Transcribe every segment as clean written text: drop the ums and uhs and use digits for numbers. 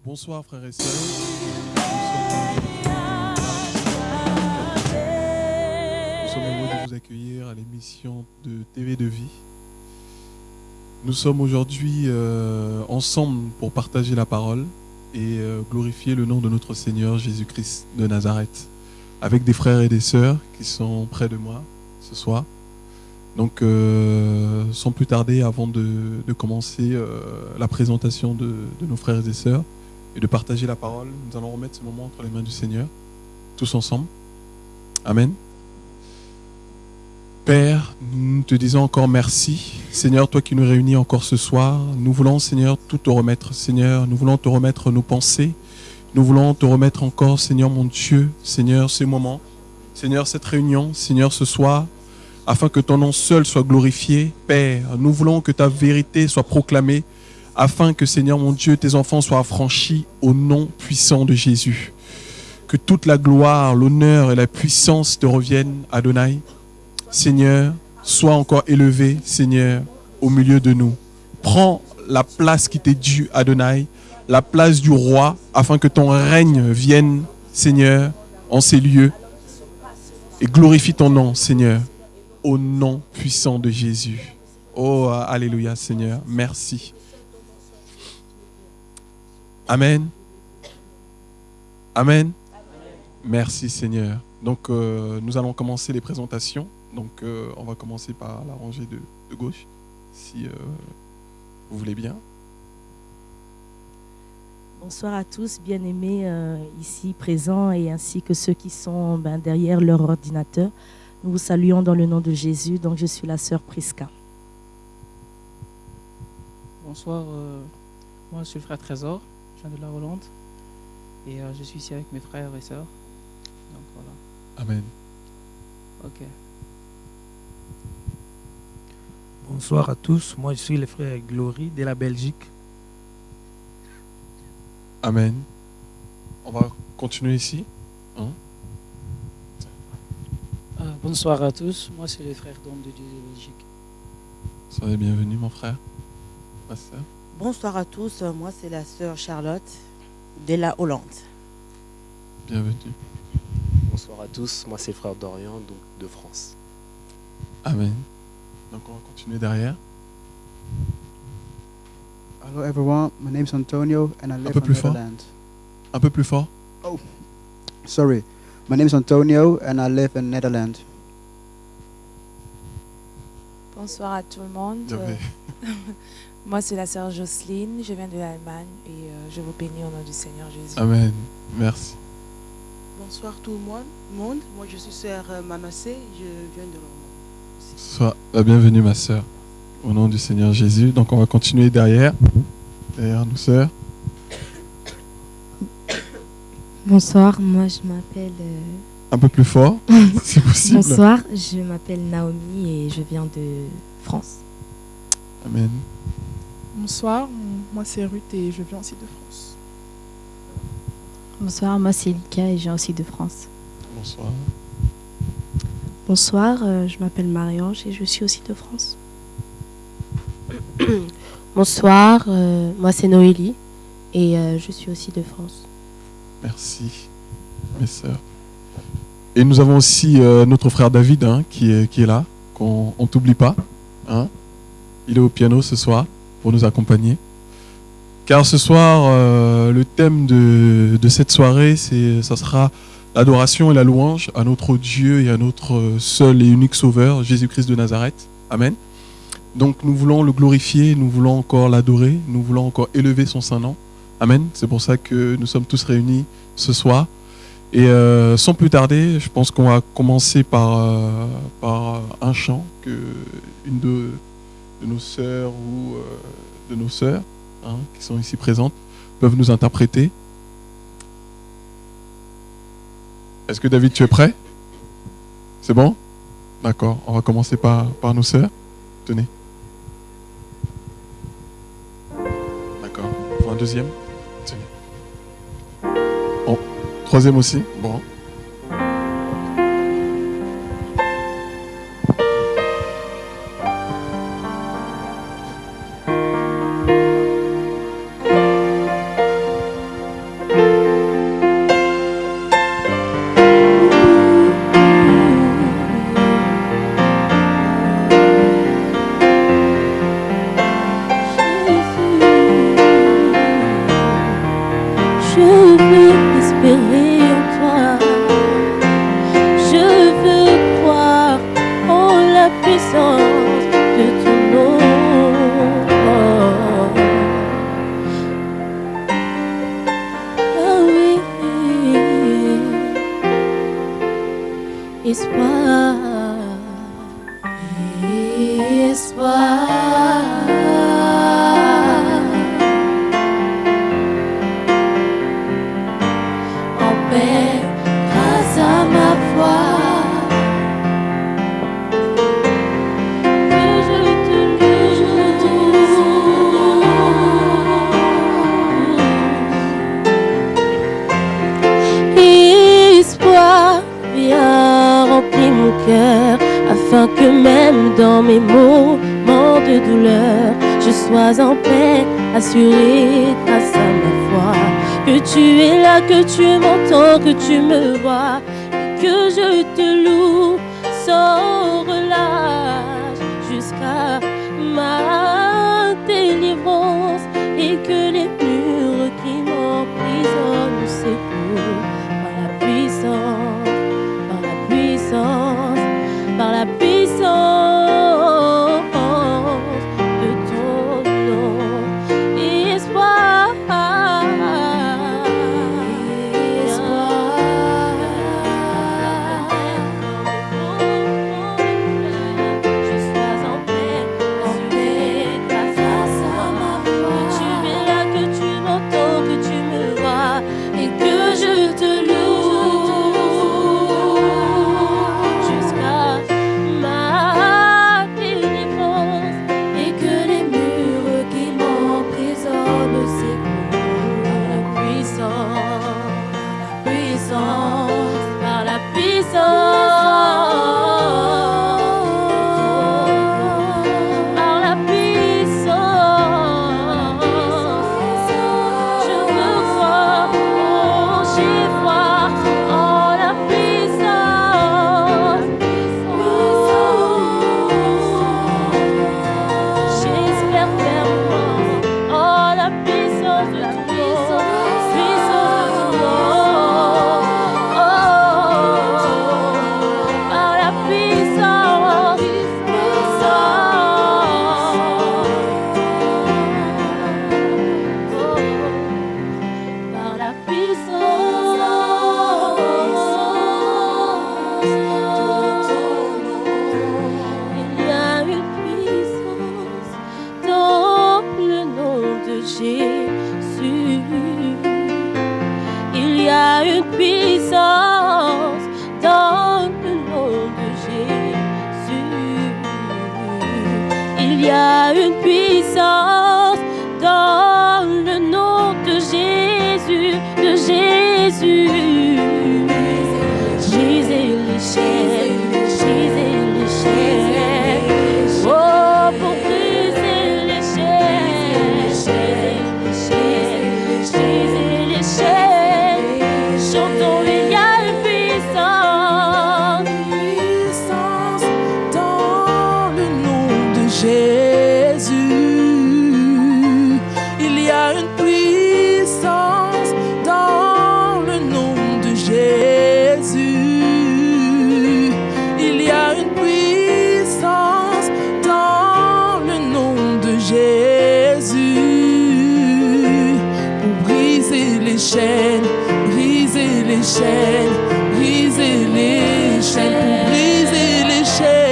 Bonsoir frères et sœurs. Nous sommes heureux de vous accueillir à l'émission de TV de Vie. Nous sommes aujourd'hui ensemble pour partager la parole et glorifier le nom de notre Seigneur Jésus-Christ de Nazareth avec des frères et des sœurs qui sont près de moi ce soir. Donc sans plus tarder, avant de commencer la présentation de nos frères et des sœurs, et de partager la parole, nous allons remettre ce moment entre les mains du Seigneur, tous ensemble. Amen. Père, nous te disons encore merci. Seigneur, toi qui nous réunis encore ce soir, nous voulons, Seigneur, tout te remettre. Seigneur, nous voulons te remettre nos pensées. Nous voulons te remettre encore, Seigneur mon Dieu, Seigneur, ces moments. Seigneur, cette réunion, Seigneur, ce soir, afin que ton nom seul soit glorifié. Père, nous voulons que ta vérité soit proclamée, afin que, Seigneur mon Dieu, tes enfants soient affranchis au nom puissant de Jésus. Que toute la gloire, l'honneur et la puissance te reviennent, Adonai. Seigneur, sois encore élevé, Seigneur, au milieu de nous. Prends la place qui t'est due, Adonai, la place du roi, afin que ton règne vienne, Seigneur, en ces lieux. Et glorifie ton nom, Seigneur, au nom puissant de Jésus. Oh, alléluia, Seigneur. Merci. Amen. Amen. Merci Seigneur. Donc nous allons commencer les présentations. Donc on va commencer par la rangée de gauche, si vous voulez bien. Bonsoir à tous, bien-aimés ici présents et ainsi que ceux qui sont derrière leur ordinateur. Nous vous saluons dans le nom de Jésus. Donc je suis la sœur Prisca. Bonsoir, moi je suis le frère Trésor. Je viens de la Hollande et je suis ici avec mes frères et sœurs. Donc voilà. Amen. Ok. Bonsoir à tous, moi je suis le frère Glory de la Belgique. Amen. On va continuer ici. Bonsoir à tous, moi c'est le frère d'homme de Dieu de Belgique. Soyez bienvenus mon frère, ma sœur. Bonsoir à tous, moi c'est la sœur Charlotte de la Hollande. Bienvenue. Bonsoir à tous, moi c'est le frère Dorian donc de France. Amen. Donc on va continuer derrière. Hello everyone, my name is Antonio and I live in Netherlands. Un peu plus fort. Oh, sorry. My name is Antonio and I live in Netherlands. Bonsoir à tout le monde. Moi, c'est la sœur Jocelyne, je viens de l'Allemagne et je vous bénis au nom du Seigneur Jésus. Amen. Merci. Bonsoir tout le monde. Moi, je suis sœur Manassé, je viens de l'Allemagne. Sois la bienvenue, ma sœur, au nom du Seigneur Jésus. Donc, on va continuer derrière nos sœurs. Bonsoir, moi je m'appelle... Un peu plus fort, si possible. Bonsoir, je m'appelle Naomi et je viens de France. Amen. Bonsoir, moi c'est Ruth et je viens aussi de France. Bonsoir, moi c'est Lika et je viens aussi de France. Bonsoir. Bonsoir, je m'appelle Marie-Ange et je suis aussi de France. Bonsoir, moi c'est Noélie et je suis aussi de France. Merci, mes sœurs. Et nous avons aussi notre frère David qui est là, qu'on ne t'oublie pas. Il est au piano ce soir pour nous accompagner. Car ce soir, le thème de cette soirée, ça sera l'adoration et la louange à notre Dieu et à notre seul et unique Sauveur, Jésus-Christ de Nazareth. Amen. Donc nous voulons le glorifier, nous voulons encore l'adorer, nous voulons encore élever son saint nom. Amen. C'est pour ça que nous sommes tous réunis ce soir. Et sans plus tarder, je pense qu'on va commencer par un chant que une de nos sœurs ou de nos sœurs qui sont ici présentes peuvent nous interpréter. Est-ce que David, tu es prêt? C'est bon? D'accord, on va commencer par nos sœurs. Tenez. D'accord, il faut un deuxième. Tenez. Bon, troisième aussi. Bon. Afin que même dans mes moments de douleur, je sois en paix, assurée grâce à ma foi. Que tu es là, que tu m'entends, que tu me vois, et que je te loue sans relâche jusqu'à ma délivrance, et que les murs qui m'emprisonnent s'écoulent par la puissance, par la puissance, par la puissance de ton nom. Espoir, je sois en paix, grâce à ma foi. Tu es là, que tu m'entends, que tu me vois, et que je te loue jusqu'à ma délivrance, et que les murs qui m'emprisonnent s'écroulent par la puissance, par la puissance, par la puissance. Je veux croire, oh, j'ai foi en la puissance. J'espère fermement en la puissance de ton nom, puissance de ton nom. Par la puissance, par la puissance de ton nom. Il y a une puissance dans le nom de Jésus. Il y a une puissance dans le nom de Jésus. Il y a une puissance dans le nom de Jésus, de Jésus. Brisez les chaînes, brisez les chaînes. Oh, pour briser les chaînes, briser les chaînes. Chantons, il y a une puissance, Puissance dans le nom de Jésus. Il y a une puissance dans le nom de Jésus. Il y a une puissance dans le nom de Jésus. Pour briser les chaînes, briser les chaînes, briser les chaînes, pour briser les chaînes.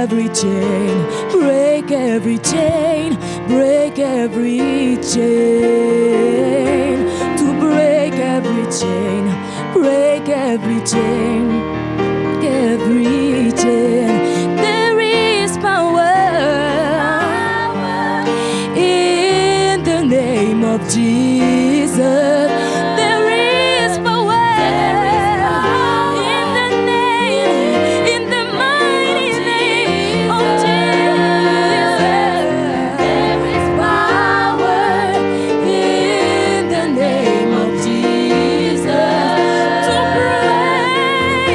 every chain, break every chain, break every chain. To break every chain, break every chain, every chain. There is power in the name of Jesus. There is power in the name, in the mighty name of Jesus. There is power in the name of Jesus to break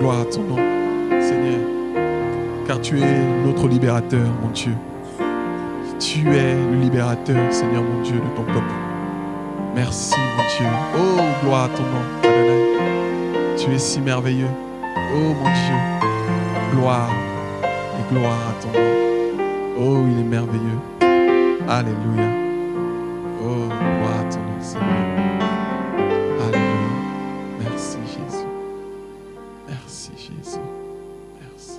gloire à ton nom, Seigneur. Car tu es notre libérateur, mon Dieu. Tu es le libérateur, Seigneur, mon Dieu, de ton peuple. Merci, mon Dieu. Oh, gloire à ton nom, Adonai. Tu es si merveilleux. Oh, mon Dieu. Gloire et gloire à ton nom. Oh, il est merveilleux. Alléluia. Oh, gloire à ton nom, Seigneur. Alléluia. Merci, Jésus. Merci, Jésus. Merci.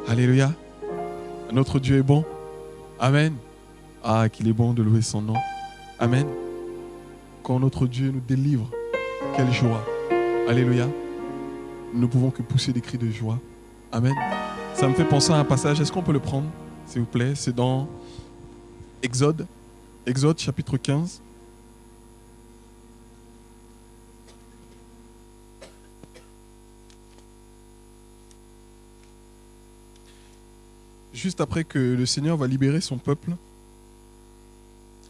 Alléluia. Notre Dieu est bon. Amen. Ah, qu'il est bon de louer son nom. Amen. Quand notre Dieu nous délivre, quelle joie. Alléluia. Nous ne pouvons que pousser des cris de joie. Amen. Ça me fait penser à un passage. Est-ce qu'on peut le prendre, s'il vous plaît? C'est dans Exode. Exode chapitre 15. Juste après que le Seigneur va libérer son peuple,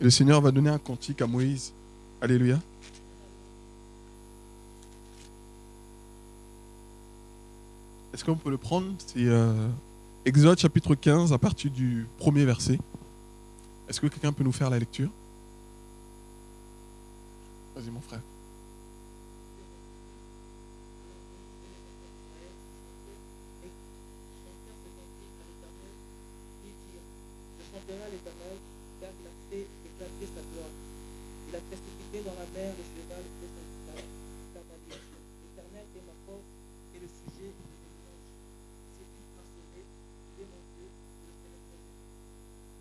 le Seigneur va donner un cantique à Moïse. Alléluia. Est-ce qu'on peut le prendre? C'est Exode chapitre 15 à partir du premier verset. Est-ce que quelqu'un peut nous faire la lecture? Vas-y mon frère. L'Éternel, car il a fait éclater sa gloire. Il a précipité dans la mer le cheval de son cavalier. L'Éternel est ma force et le sujet de mes louanges. C'est une passionné, il est mon Dieu, je le célébrerai.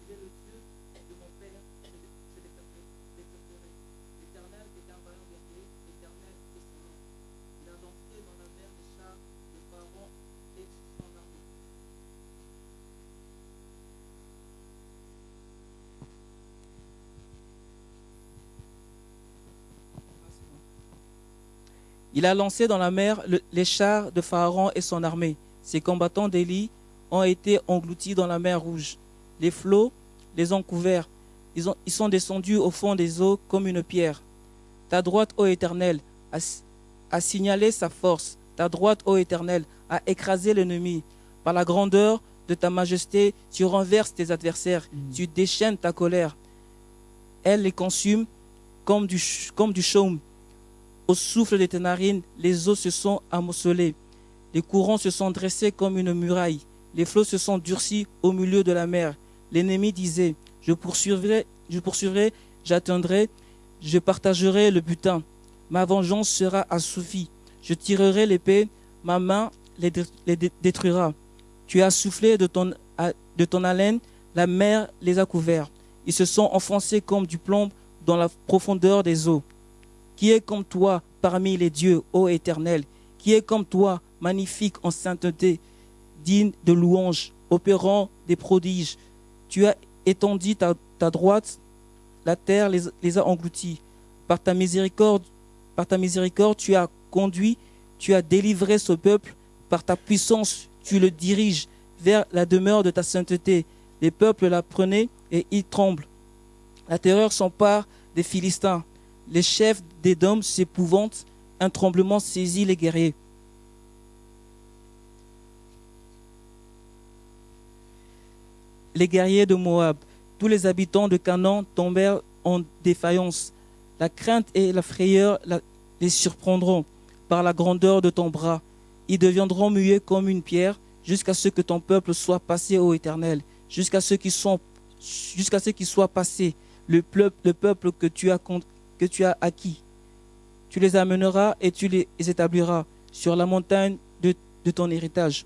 Il est le Dieu de mon Père, je l'exalterai. L'Éternel est un vaillant guerrier, l'Éternel est son nom. Il a lancé dans la mer les chars de Pharaon et son armée. Il a lancé dans la mer les chars de Pharaon et son armée. Ses combattants d'Élie ont été engloutis dans la mer Rouge. Les flots les ont couverts. Ils sont descendus au fond des eaux comme une pierre. Ta droite, ô Éternel, a signalé sa force. Ta droite, ô Éternel, a écrasé l'ennemi. Par la grandeur de ta majesté, tu renverses tes adversaires. Tu déchaînes ta colère. Elle les consume comme du chaume. Au souffle de tes narines, les eaux se sont amoncelées. Les courants se sont dressés comme une muraille. Les flots se sont durcis au milieu de la mer. L'ennemi disait, je poursuivrai, j'atteindrai, je partagerai le butin. Ma vengeance sera assouvie. Je tirerai l'épée, ma main les détruira. Tu as soufflé de ton haleine, la mer les a couverts. Ils se sont enfoncés comme du plomb dans la profondeur des eaux. Qui est comme toi parmi les dieux, ô Éternel? Qui est comme toi, magnifique en sainteté, digne de louange, opérant des prodiges? Tu as étendu ta droite, la terre les a engloutis. Par ta miséricorde, tu as conduit, tu as délivré ce peuple. Par ta puissance, tu le diriges vers la demeure de ta sainteté. Les peuples la prenaient et ils tremblent. La terreur s'empare des Philistins. Les chefs d'Édom s'épouvantent, un tremblement saisit les guerriers. Les guerriers de Moab, tous les habitants de Canaan tombèrent en défaillance. La crainte et la frayeur les surprendront par la grandeur de ton bras. Ils deviendront muets comme une pierre jusqu'à ce que ton peuple soit passé, ô Éternel, jusqu'à ce qu'ils soient passés, le peuple que tu as acquis. Tu les amèneras et tu les établiras sur la montagne de ton héritage,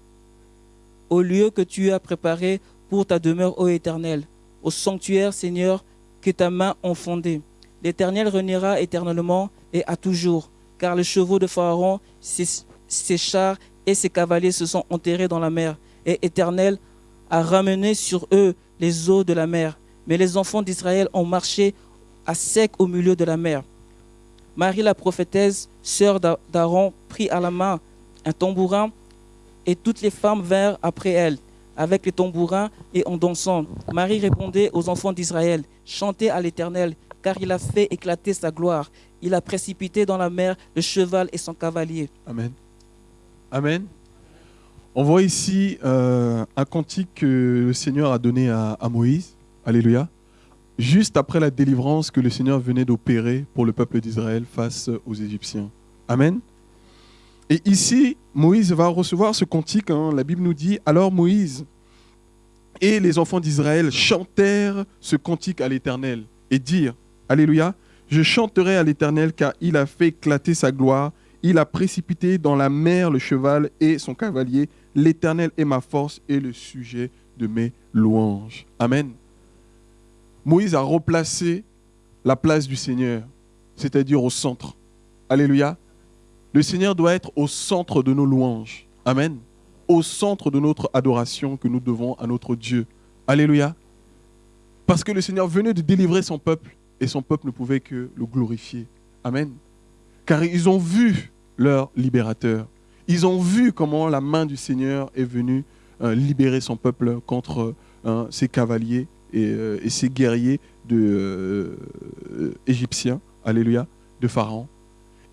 au lieu que tu as préparé pour ta demeure, ô Éternel, au sanctuaire, Seigneur, que ta main a fondé. L'Éternel régnera éternellement et à toujours, car les chevaux de Pharaon, ses chars et ses cavaliers se sont enterrés dans la mer, et l'Éternel a ramené sur eux les eaux de la mer. Mais les enfants d'Israël ont marché à sec au milieu de la mer. Marie la prophétesse, sœur d'Aaron, prit à la main un tambourin et toutes les femmes vinrent après elle avec les tambourins et en dansant. Marie répondait aux enfants d'Israël, chantez à l'Éternel car il a fait éclater sa gloire. Il a précipité dans la mer le cheval et son cavalier. Amen. Amen. On voit ici un cantique que le Seigneur a donné à Moïse. Alléluia. Juste après la délivrance que le Seigneur venait d'opérer pour le peuple d'Israël face aux Égyptiens. Amen. Et ici, Moïse va recevoir ce cantique. La Bible nous dit, alors Moïse et les enfants d'Israël chantèrent ce cantique à l'Éternel et dirent, Alléluia, je chanterai à l'Éternel car il a fait éclater sa gloire, il a précipité dans la mer le cheval et son cavalier, l'Éternel est ma force et le sujet de mes louanges. Amen. Moïse a replacé la place du Seigneur, c'est-à-dire au centre. Alléluia. Le Seigneur doit être au centre de nos louanges. Amen. Au centre de notre adoration que nous devons à notre Dieu. Alléluia. Parce que le Seigneur venait de délivrer son peuple et son peuple ne pouvait que le glorifier. Amen. Car ils ont vu leur libérateur. Ils ont vu comment la main du Seigneur est venue libérer son peuple contre ses cavaliers et ses guerriers égyptiens. Alléluia. De Pharaon.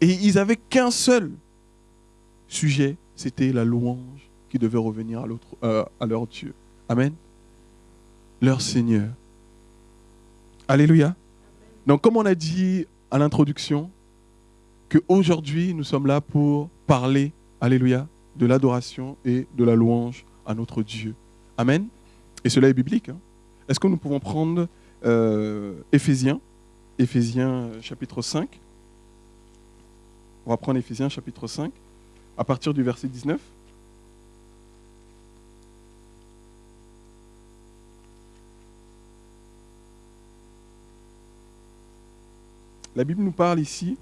Et ils n'avaient qu'un seul sujet, c'était la louange qui devait revenir à leur Dieu. Amen. Leur Seigneur. Alléluia. Donc, comme on a dit à l'introduction, qu'aujourd'hui, nous sommes là pour parler, alléluia, de l'adoration et de la louange à notre Dieu. Amen. Et cela est biblique. Est-ce que nous pouvons prendre Éphésiens chapitre 5. On va prendre Éphésiens chapitre 5, à partir du verset 19. La Bible nous parle ici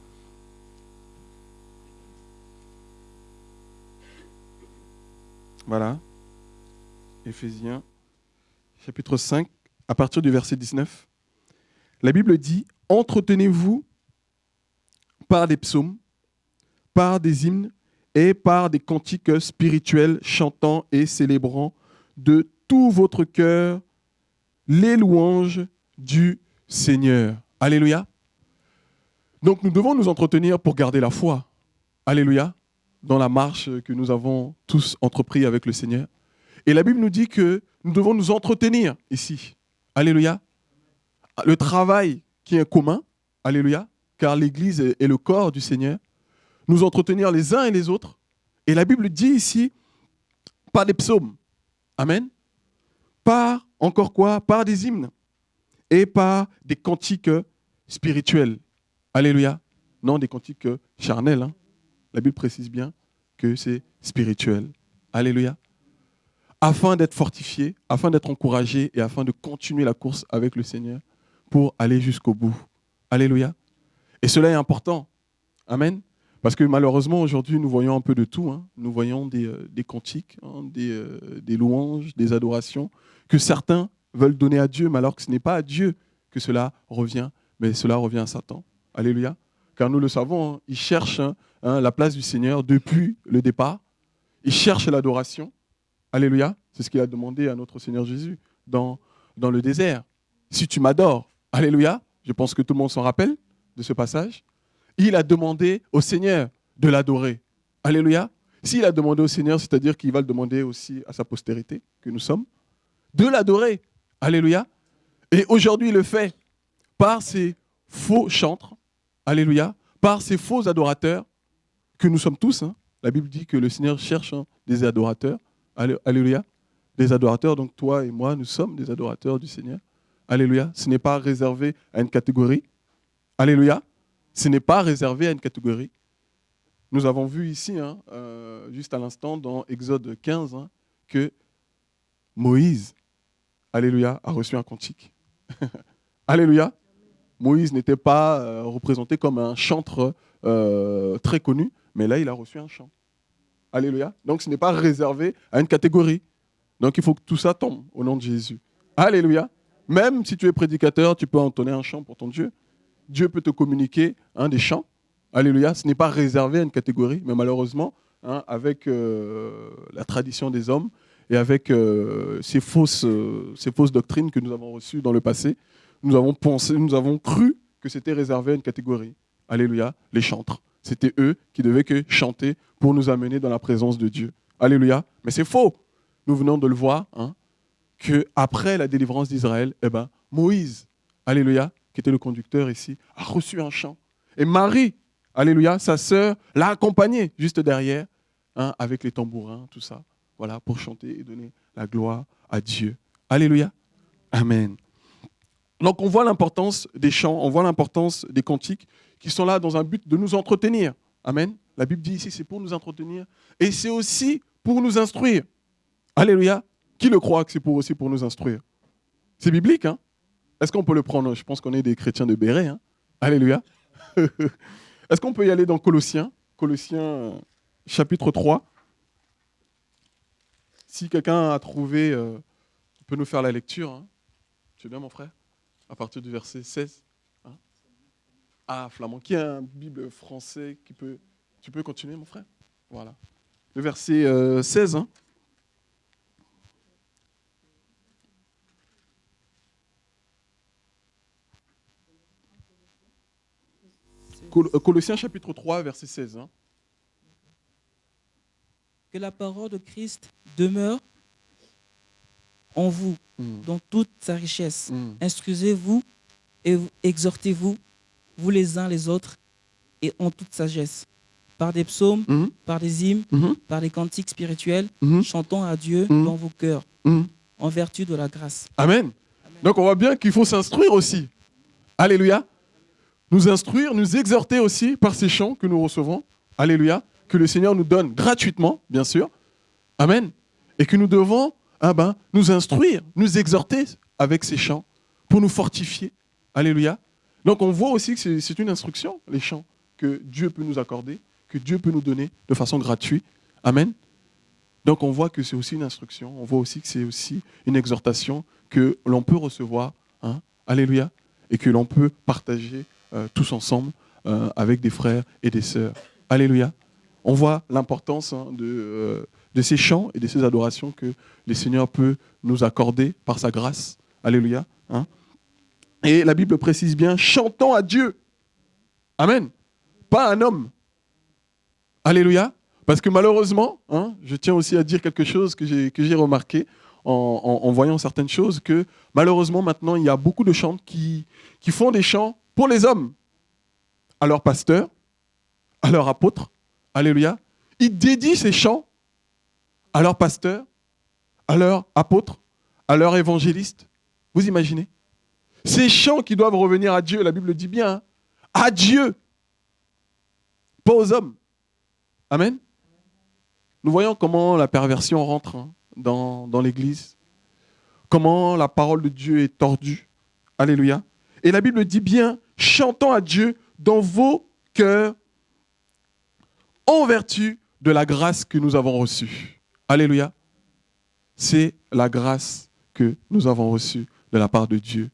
voilà, Éphésiens chapitre 5, à partir du verset 19. La Bible dit, « Entretenez-vous par des psaumes, par des hymnes et par des cantiques spirituels, chantant et célébrant de tout votre cœur les louanges du Seigneur. » Alléluia. Donc nous devons nous entretenir pour garder la foi. Alléluia. Dans la marche que nous avons tous entrepris avec le Seigneur. Et la Bible nous dit que nous devons nous entretenir ici. Alléluia. Le travail qui est commun. Alléluia. Car l'Église est le corps du Seigneur. Nous entretenir les uns et les autres. Et la Bible dit ici, par des psaumes. Amen. Par, encore quoi? Par des hymnes. Et par des cantiques spirituels. Alléluia. Non des cantiques charnels. Hein. La Bible précise bien que c'est spirituel. Alléluia. Afin d'être fortifié, afin d'être encouragé et afin de continuer la course avec le Seigneur pour aller jusqu'au bout. Alléluia. Et cela est important. Amen. Parce que malheureusement, aujourd'hui, nous voyons un peu de tout. Hein. Nous voyons des cantiques, hein, des louanges, des adorations que certains veulent donner à Dieu, mais alors que ce n'est pas à Dieu que cela revient, mais cela revient à Satan. Alléluia. Car nous le savons, hein, il cherche la place du Seigneur depuis le départ. Il cherche l'adoration. Alléluia. C'est ce qu'il a demandé à notre Seigneur Jésus dans le désert. Si tu m'adores, alléluia. Je pense que tout le monde s'en rappelle de ce passage. Il a demandé au Seigneur de l'adorer. Alléluia. S'il a demandé au Seigneur, c'est-à-dire qu'il va le demander aussi à sa postérité, que nous sommes, de l'adorer. Alléluia. Et aujourd'hui, il le fait par ces faux chantres. Alléluia. Par ces faux adorateurs que nous sommes tous. Hein. La Bible dit que le Seigneur cherche des adorateurs. Alléluia. Des adorateurs, donc toi et moi, nous sommes des adorateurs du Seigneur. Alléluia. Ce n'est pas réservé à une catégorie. Alléluia. Ce n'est pas réservé à une catégorie. Nous avons vu ici, juste à l'instant, dans Exode 15, que Moïse, alléluia, a reçu un cantique. Alléluia. Moïse n'était pas représenté comme un chantre très connu, mais là, il a reçu un chant. Alléluia. Donc, ce n'est pas réservé à une catégorie. Donc, il faut que tout ça tombe au nom de Jésus. Alléluia. Même si tu es prédicateur, tu peux entonner un chant pour ton Dieu. Dieu peut te communiquer des chants. Alléluia. Ce n'est pas réservé à une catégorie, mais malheureusement, avec la tradition des hommes et avec ces fausses doctrines que nous avons reçues dans le passé, nous avons cru que c'était réservé à une catégorie. Alléluia, les chantres. C'était eux qui devaient que chanter pour nous amener dans la présence de Dieu. Alléluia. Mais c'est faux. Nous venons de le voir, qu'après la délivrance d'Israël, Moïse, alléluia, qui était le conducteur ici, a reçu un chant. Et Marie, alléluia, sa sœur, l'a accompagné juste derrière, avec les tambourins, tout ça, voilà, pour chanter et donner la gloire à Dieu. Alléluia. Amen. Donc on voit l'importance des chants, on voit l'importance des cantiques qui sont là dans un but de nous entretenir. Amen. La Bible dit ici, c'est pour nous entretenir et c'est aussi pour nous instruire. Alléluia. Qui le croit que c'est aussi pour nous instruire? C'est biblique, hein? Est-ce qu'on peut le prendre? Je pense qu'on est des chrétiens de béret, hein? Alléluia. Est-ce qu'on peut y aller dans Colossiens? Colossiens chapitre 3. Si quelqu'un a trouvé, peut nous faire la lecture. Hein? Tu veux bien, mon frère? À partir du verset 16. Hein? Ah, Flamand. Qui a un Bible français qui peut... Tu peux continuer, mon frère? Voilà. Le verset 16. Hein? Colossiens chapitre 3, verset 16. Hein? Que la parole de Christ demeure en vous, dans toute sa richesse. Instruisez-vous et exhortez-vous, vous les uns les autres, et en toute sagesse. Par des psaumes, par des hymnes, par des cantiques spirituels, chantant à Dieu dans vos cœurs, en vertu de la grâce. Amen. Donc on voit bien qu'il faut s'instruire aussi. Alléluia. Nous instruire, nous exhorter aussi par ces chants que nous recevons. Alléluia. Que le Seigneur nous donne gratuitement, bien sûr. Amen. Et que nous devons nous instruire, nous exhorter avec ces chants pour nous fortifier. Alléluia. Donc on voit aussi que c'est une instruction, les chants, que Dieu peut nous accorder, que Dieu peut nous donner de façon gratuite. Amen. Donc on voit que c'est aussi une instruction, on voit aussi que c'est aussi une exhortation que l'on peut recevoir. Hein. Alléluia. Et que l'on peut partager tous ensemble avec des frères et des sœurs. Alléluia. On voit l'importance de ces chants et de ces adorations que le Seigneur peut nous accorder par sa grâce. Alléluia. Hein? Et la Bible précise bien, chantons à Dieu. Amen. Pas à un homme. Alléluia. Parce que malheureusement, je tiens aussi à dire quelque chose que j'ai remarqué en voyant certaines choses, que malheureusement maintenant, il y a beaucoup de chants qui font des chants pour les hommes, à leurs pasteurs, à leurs apôtres. Alléluia. Ils dédient ces chants à leurs pasteurs, à leurs apôtres, à leurs évangélistes. Vous imaginez? Ces chants qui doivent revenir à Dieu, la Bible dit bien, à Dieu, pas aux hommes. Amen. Nous voyons comment la perversion rentre dans l'Église, comment la parole de Dieu est tordue. Alléluia. Et la Bible dit bien, chantons à Dieu dans vos cœurs, en vertu de la grâce que nous avons reçue. Alléluia. C'est la grâce que nous avons reçue de la part de Dieu,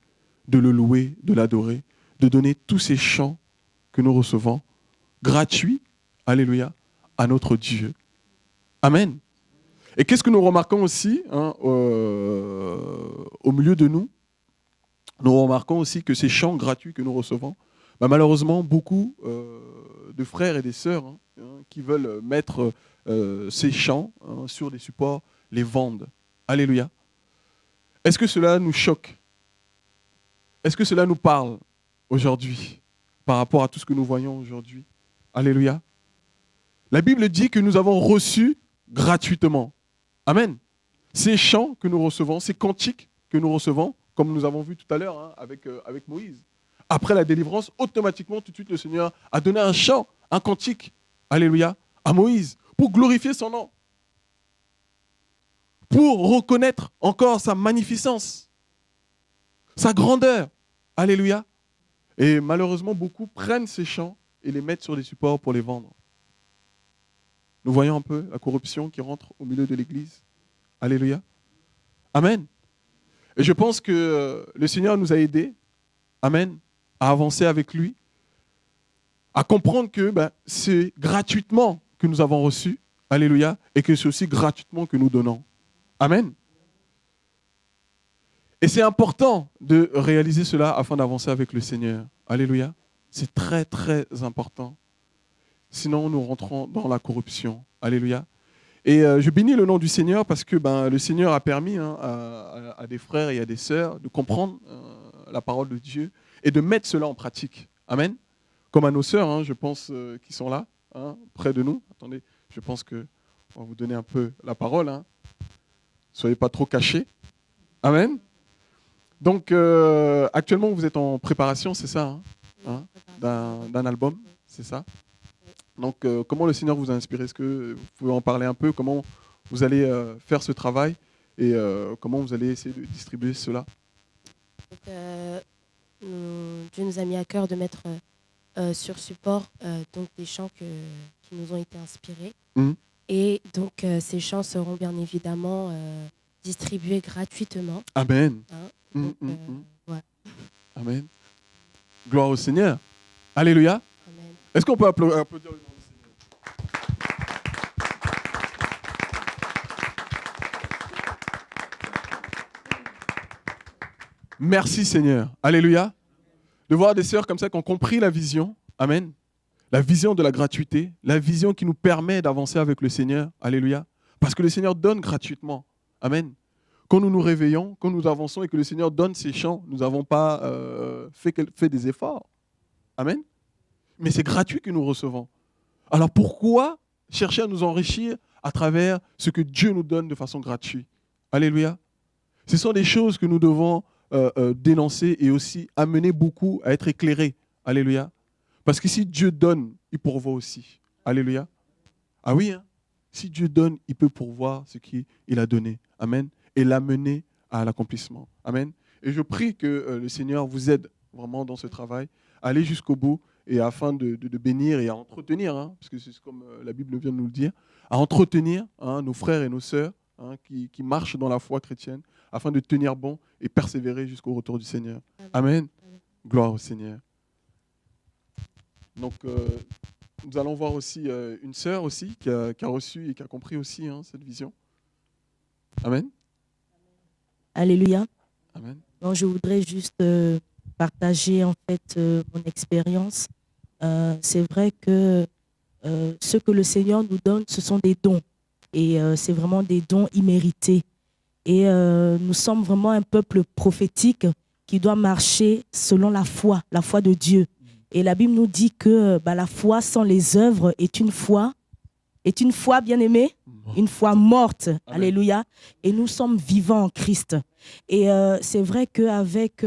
de le louer, de l'adorer, de donner tous ces chants que nous recevons, gratuits, alléluia, à notre Dieu. Amen. Et qu'est-ce que nous remarquons aussi au milieu de nous? Nous remarquons aussi que ces chants gratuits que nous recevons, malheureusement, beaucoup de frères et des sœurs qui veulent mettre ces chants sur des supports, les vendent. Alléluia. Est-ce que cela nous choque? Est-ce que cela nous parle aujourd'hui par rapport à tout ce que nous voyons aujourd'hui? Alléluia. La Bible dit que nous avons reçu gratuitement. Amen. Ces chants que nous recevons, ces cantiques que nous recevons, comme nous avons vu tout à l'heure avec Moïse. Après la délivrance, automatiquement, tout de suite, le Seigneur a donné un chant, un cantique, alléluia, à Moïse, pour glorifier son nom, pour reconnaître encore sa magnificence, sa grandeur, alléluia. Et malheureusement, beaucoup prennent ces chants et les mettent sur des supports pour les vendre. Nous voyons un peu la corruption qui rentre au milieu de l'Église. Alléluia. Amen. Et je pense que le Seigneur nous a aidés, amen, à avancer avec lui, à comprendre que c'est gratuitement que nous avons reçu, alléluia, et que c'est aussi gratuitement que nous donnons. Amen. Et c'est important de réaliser cela afin d'avancer avec le Seigneur. Alléluia. C'est très, très important. Sinon, nous rentrons dans la corruption. Alléluia. Et je bénis le nom du Seigneur parce que le Seigneur a permis à des frères et à des sœurs de comprendre la parole de Dieu et de mettre cela en pratique. Amen. Comme à nos sœurs, je pense, qui sont là, près de nous. Attendez, je pense qu'on va vous donner un peu la parole. Soyez pas trop cachés. Amen. Donc, actuellement, vous êtes en préparation, c'est ça, d'un album, c'est ça. Donc, comment le Seigneur vous a inspiré? Est-ce que vous pouvez en parler un peu? Comment vous allez faire ce travail et comment vous allez essayer de distribuer cela? Donc, Dieu nous a mis à cœur de mettre sur support donc des chants qui nous ont été inspirés. Et donc, ces chants seront bien évidemment distribués gratuitement. Amen. Ouais. Amen. Gloire au Seigneur. Alléluia. Amen. Est-ce qu'on peut applaudir le nom du Seigneur? Merci Seigneur. Alléluia. De voir des sœurs comme ça qui ont compris la vision. Amen. La vision de la gratuité. La vision qui nous permet d'avancer avec le Seigneur. Alléluia. Parce que le Seigneur donne gratuitement. Amen. Quand nous nous réveillons, quand nous avançons et que le Seigneur donne ses chants, nous n'avons pas fait des efforts. Amen. Mais c'est gratuit que nous recevons. Alors pourquoi chercher à nous enrichir à travers ce que Dieu nous donne de façon gratuite? Alléluia. Ce sont des choses que nous devons dénoncer et aussi amener beaucoup à être éclairés. Alléluia. Parce que si Dieu donne, il pourvoit aussi. Alléluia. Ah oui, si Dieu donne, il peut pourvoir ce qu'il a donné. Amen. Et l'amener à l'accomplissement. Amen. Et je prie que le Seigneur vous aide vraiment dans ce travail, à aller jusqu'au bout et afin de bénir et à entretenir, parce que c'est comme la Bible vient de nous le dire, à entretenir nos frères et nos sœurs qui marchent dans la foi chrétienne afin de tenir bon et persévérer jusqu'au retour du Seigneur. Amen. Gloire au Seigneur. Donc, nous allons voir aussi une sœur aussi qui a reçu et qui a compris aussi cette vision. Amen. Alléluia. Amen. Donc, je voudrais juste partager en fait mon expérience. C'est vrai que ce que le Seigneur nous donne, ce sont des dons. Et c'est vraiment des dons immérités. Et nous sommes vraiment un peuple prophétique qui doit marcher selon la foi de Dieu. Et la Bible nous dit que la foi sans les œuvres est une foi bien aimée, une foi morte. Amen. Alléluia. Et nous sommes vivants en Christ. Et c'est vrai qu'avec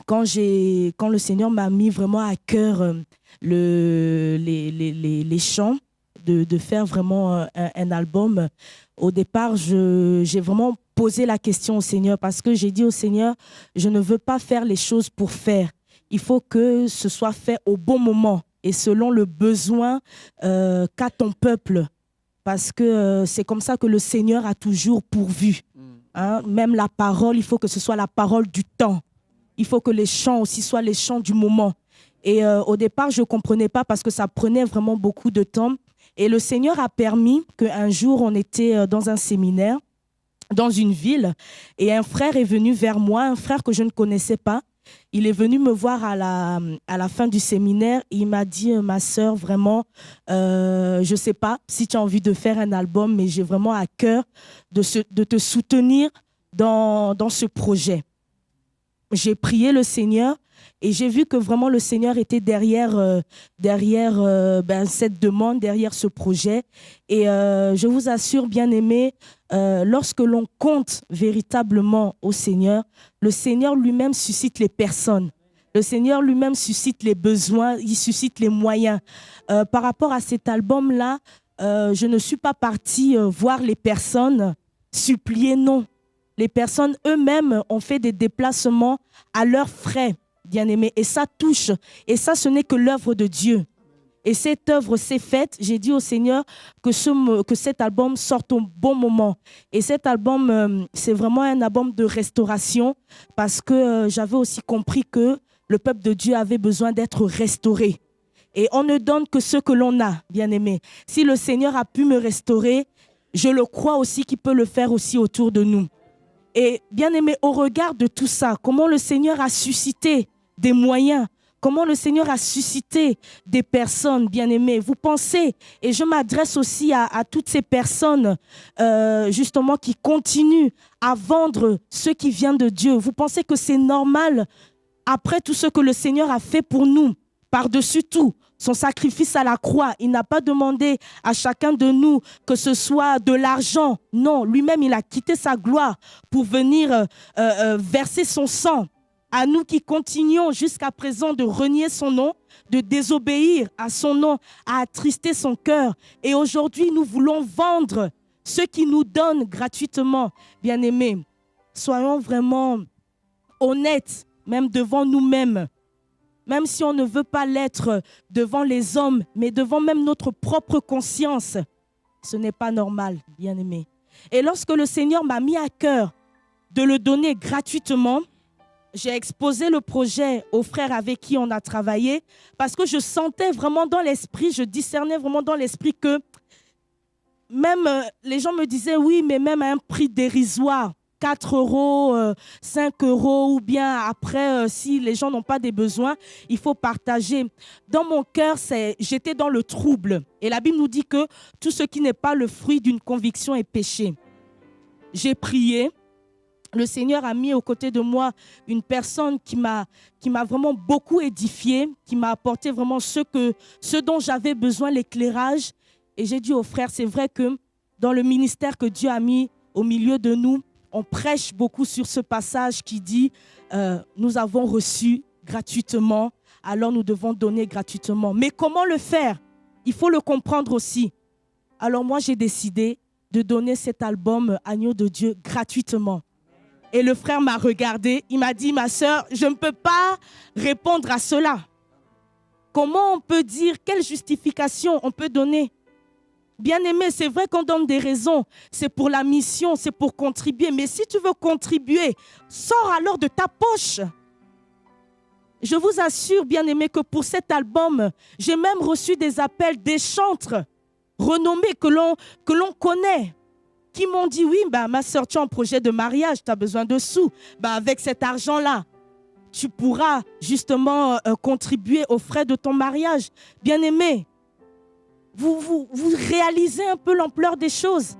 quand le Seigneur m'a mis vraiment à cœur les chants, de faire vraiment un album, au départ, j'ai vraiment posé la question au Seigneur parce que j'ai dit au Seigneur, je ne veux pas faire les choses pour faire. Il faut que ce soit fait au bon moment et selon le besoin qu'a ton peuple. Parce que c'est comme ça que le Seigneur a toujours pourvu. Même la parole, il faut que ce soit la parole du temps. Il faut que les chants aussi soient les chants du moment. Et au départ, je ne comprenais pas parce que ça prenait vraiment beaucoup de temps. Et le Seigneur a permis qu'un jour, on était dans un séminaire, dans une ville, et un frère est venu vers moi, un frère que je ne connaissais pas. Il est venu me voir à la fin du séminaire et il m'a dit, ma sœur, vraiment, je ne sais pas si tu as envie de faire un album, mais j'ai vraiment à cœur de te soutenir dans ce projet. J'ai prié le Seigneur et j'ai vu que vraiment le Seigneur était derrière cette demande, derrière ce projet. Et je vous assure, bien-aimés, lorsque l'on compte véritablement au Seigneur, le Seigneur lui-même suscite les personnes. Le Seigneur lui-même suscite les besoins, il suscite les moyens. Par rapport à cet album-là, je ne suis pas partie voir les personnes supplier, non. Les personnes eux-mêmes ont fait des déplacements à leurs frais, bien-aimés. Et ça touche. Et ça, ce n'est que l'œuvre de Dieu. Et cette œuvre s'est faite. J'ai dit au Seigneur que cet album sorte au bon moment. Et cet album, c'est vraiment un album de restauration parce que j'avais aussi compris que le peuple de Dieu avait besoin d'être restauré. Et on ne donne que ce que l'on a, bien-aimé. Si le Seigneur a pu me restaurer, je le crois aussi qu'il peut le faire aussi autour de nous. Et bien aimé, au regard de tout ça, comment le Seigneur a suscité des moyens, comment le Seigneur a suscité des personnes, bien aimées. Vous pensez, et je m'adresse aussi à toutes ces personnes justement qui continuent à vendre ce qui vient de Dieu. Vous pensez que c'est normal, après tout ce que le Seigneur a fait pour nous, par-dessus tout, son sacrifice à la croix, il n'a pas demandé à chacun de nous que ce soit de l'argent. Non, lui-même, il a quitté sa gloire pour venir verser son sang. À nous qui continuons jusqu'à présent de renier son nom, de désobéir à son nom, à attrister son cœur. Et aujourd'hui, nous voulons vendre ce qui nous donne gratuitement. Bien-aimés, soyons vraiment honnêtes, même devant nous-mêmes. Même si on ne veut pas l'être devant les hommes, mais devant même notre propre conscience, ce n'est pas normal, bien-aimé. Et lorsque le Seigneur m'a mis à cœur de le donner gratuitement, j'ai exposé le projet aux frères avec qui on a travaillé parce que je sentais vraiment dans l'esprit, je discernais vraiment dans l'esprit que même les gens me disaient oui, mais même à un prix dérisoire, 4 €, 5 € ou bien après, si les gens n'ont pas des besoins, il faut partager. Dans mon cœur, j'étais dans le trouble. Et la Bible nous dit que tout ce qui n'est pas le fruit d'une conviction est péché. J'ai prié. Le Seigneur a mis aux côtés de moi une personne qui m'a vraiment beaucoup édifié, qui m'a apporté vraiment ce dont j'avais besoin, l'éclairage. Et j'ai dit aux frères, c'est vrai que dans le ministère que Dieu a mis au milieu de nous, on prêche beaucoup sur ce passage qui dit nous avons reçu gratuitement, alors nous devons donner gratuitement. Mais comment le faire? Il faut le comprendre aussi. Alors moi, j'ai décidé de donner cet album Agneau de Dieu gratuitement. Et le frère m'a regardé, il m'a dit, ma sœur, je ne peux pas répondre à cela. Comment on peut dire, quelle justification on peut donner? Bien-aimé, c'est vrai qu'on donne des raisons, c'est pour la mission, c'est pour contribuer. Mais si tu veux contribuer, sors alors de ta poche. Je vous assure, bien-aimé, que pour cet album, j'ai même reçu des appels des chantres renommés que l'on connaît, qui m'ont dit, oui, ma soeur, tu as un projet de mariage, tu as besoin de sous. Avec cet argent-là, tu pourras justement contribuer aux frais de ton mariage. Bien-aimé, vous réalisez un peu l'ampleur des choses.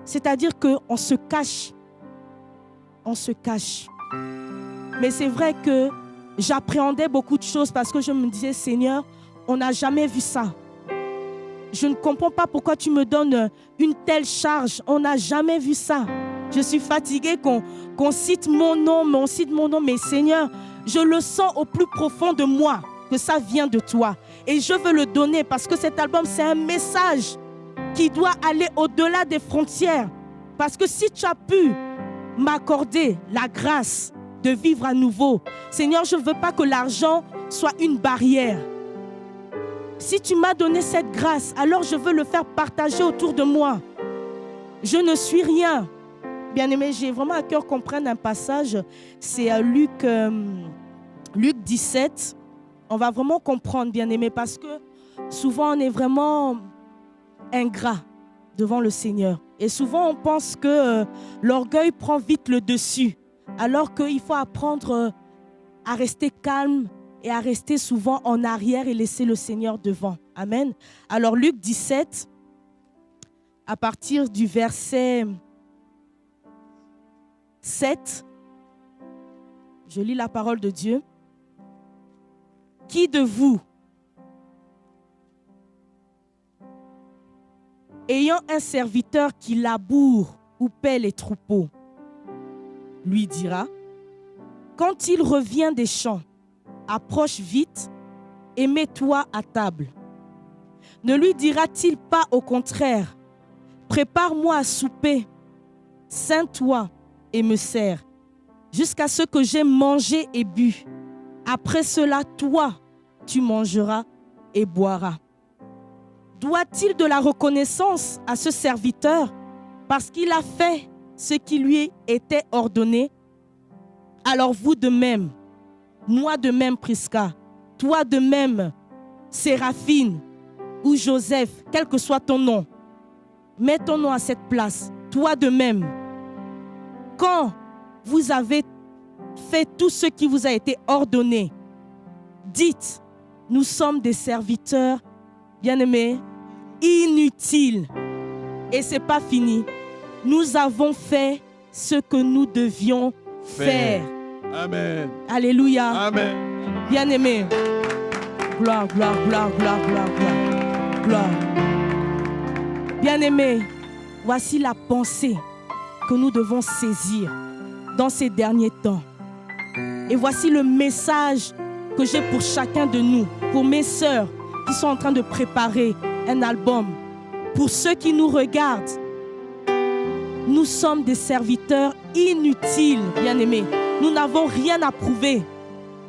C'est-à-dire qu'on se cache. On se cache. Mais c'est vrai que j'appréhendais beaucoup de choses parce que je me disais, Seigneur, on n'a jamais vu ça. Je ne comprends pas pourquoi tu me donnes une telle charge. On n'a jamais vu ça. Je suis fatiguée qu'on cite mon nom, mais Seigneur, je le sens au plus profond de moi que ça vient de toi. Et je veux le donner parce que cet album, c'est un message qui doit aller au-delà des frontières. Parce que si tu as pu m'accorder la grâce de vivre à nouveau, Seigneur, je ne veux pas que l'argent soit une barrière. Si tu m'as donné cette grâce, alors je veux le faire partager autour de moi. Je ne suis rien. Bien-aimé, j'ai vraiment à cœur qu'on prenne un passage. C'est à Luc 17. On va vraiment comprendre, bien-aimé, parce que souvent on est vraiment ingrat devant le Seigneur. Et souvent on pense que l'orgueil prend vite le dessus, alors qu'il faut apprendre à rester calme et à rester souvent en arrière et laisser le Seigneur devant. Amen. Alors Luc 17, à partir du verset 7, je lis la parole de Dieu. Qui de vous, ayant un serviteur qui laboure ou paie les troupeaux, lui dira, quand il revient des champs, approche vite et mets-toi à table. Ne lui dira-t-il pas au contraire, prépare-moi à souper, ceins-toi et me sers, jusqu'à ce que j'aie mangé et bu. Après cela, toi, tu mangeras et boiras. Doit-il de la reconnaissance à ce serviteur parce qu'il a fait ce qui lui était ordonné? Alors vous de même, moi de même, Prisca, toi de même, Séraphine ou Joseph, quel que soit ton nom, mets ton nom à cette place, toi de même. Quand vous avez fait tout ce qui vous a été ordonné, dites, nous sommes des serviteurs, bien-aimés, inutiles. Et ce n'est pas fini. Nous avons fait ce que nous devions faire. Amen. Alléluia. Amen. Bien-aimés. Gloire, gloire, gloire, gloire, gloire, gloire. Gloire. Bien-aimés, voici la pensée que nous devons saisir dans ces derniers temps. Et voici le message que j'ai pour chacun de nous, pour mes sœurs qui sont en train de préparer un album, pour ceux qui nous regardent. Nous sommes des serviteurs inutiles, bien-aimés. Nous n'avons rien à prouver.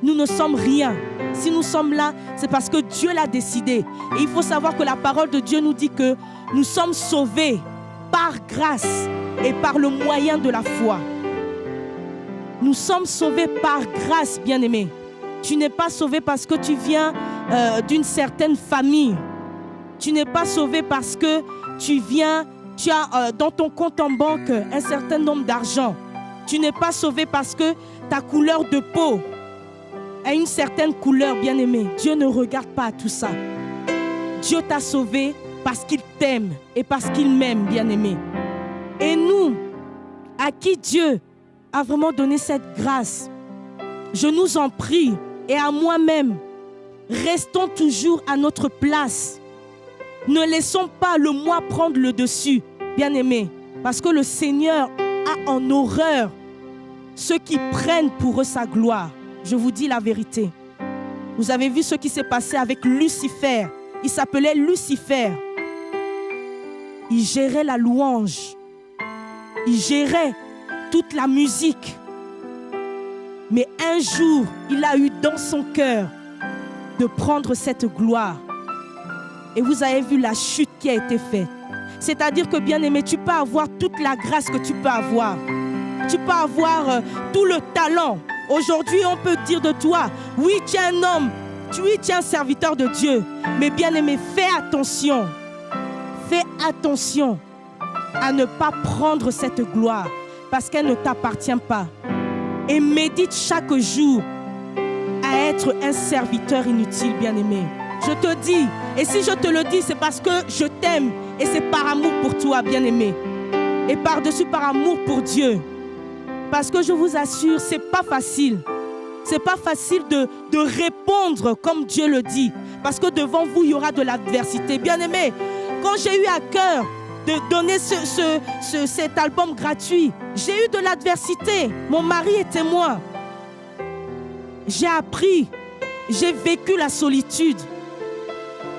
Nous ne sommes rien. Si nous sommes là, c'est parce que Dieu l'a décidé. Et il faut savoir que la parole de Dieu nous dit que nous sommes sauvés par grâce et par le moyen de la foi. Nous sommes sauvés par grâce, bien-aimés. Tu n'es pas sauvé parce que tu viens d'une certaine famille. Tu n'es pas sauvé parce que tu as dans ton compte en banque un certain nombre d'argent. Tu n'es pas sauvé parce que ta couleur de peau a une certaine couleur, bien-aimé. Dieu ne regarde pas à tout ça. Dieu t'a sauvé parce qu'il t'aime et parce qu'il m'aime, bien-aimé. Et nous, à qui Dieu a vraiment donné cette grâce, je nous en prie, et à moi-même, restons toujours à notre place. Ne laissons pas le moi prendre le dessus, bien-aimés, parce que le Seigneur a en horreur ceux qui prennent pour eux sa gloire. Je vous dis la vérité. Vous avez vu ce qui s'est passé avec Lucifer. Il s'appelait Lucifer. Il gérait la louange. Il gérait toute la musique. Mais un jour, il a eu dans son cœur de prendre cette gloire. Et vous avez vu la chute qui a été faite. C'est-à-dire que, bien-aimé, tu peux avoir toute la grâce que tu peux avoir. Tu peux avoir tout le talent. Aujourd'hui, on peut dire de toi, oui, tu es un homme, oui, tu es un serviteur de Dieu. Mais bien-aimé, fais attention. Fais attention à ne pas prendre cette gloire parce qu'elle ne t'appartient pas. Et médite chaque jour à être un serviteur inutile, bien-aimé. Je te dis, et si je te le dis, c'est parce que je t'aime et c'est par amour pour toi, bien-aimé. Et par-dessus, par amour pour Dieu. Parce que je vous assure, c'est pas facile. C'est pas facile de répondre comme Dieu le dit. Parce que devant vous, il y aura de l'adversité. Bien-aimé, quand j'ai eu à cœur de donner cet album gratuit, j'ai eu de l'adversité. Mon mari est témoin. J'ai appris, j'ai vécu la solitude.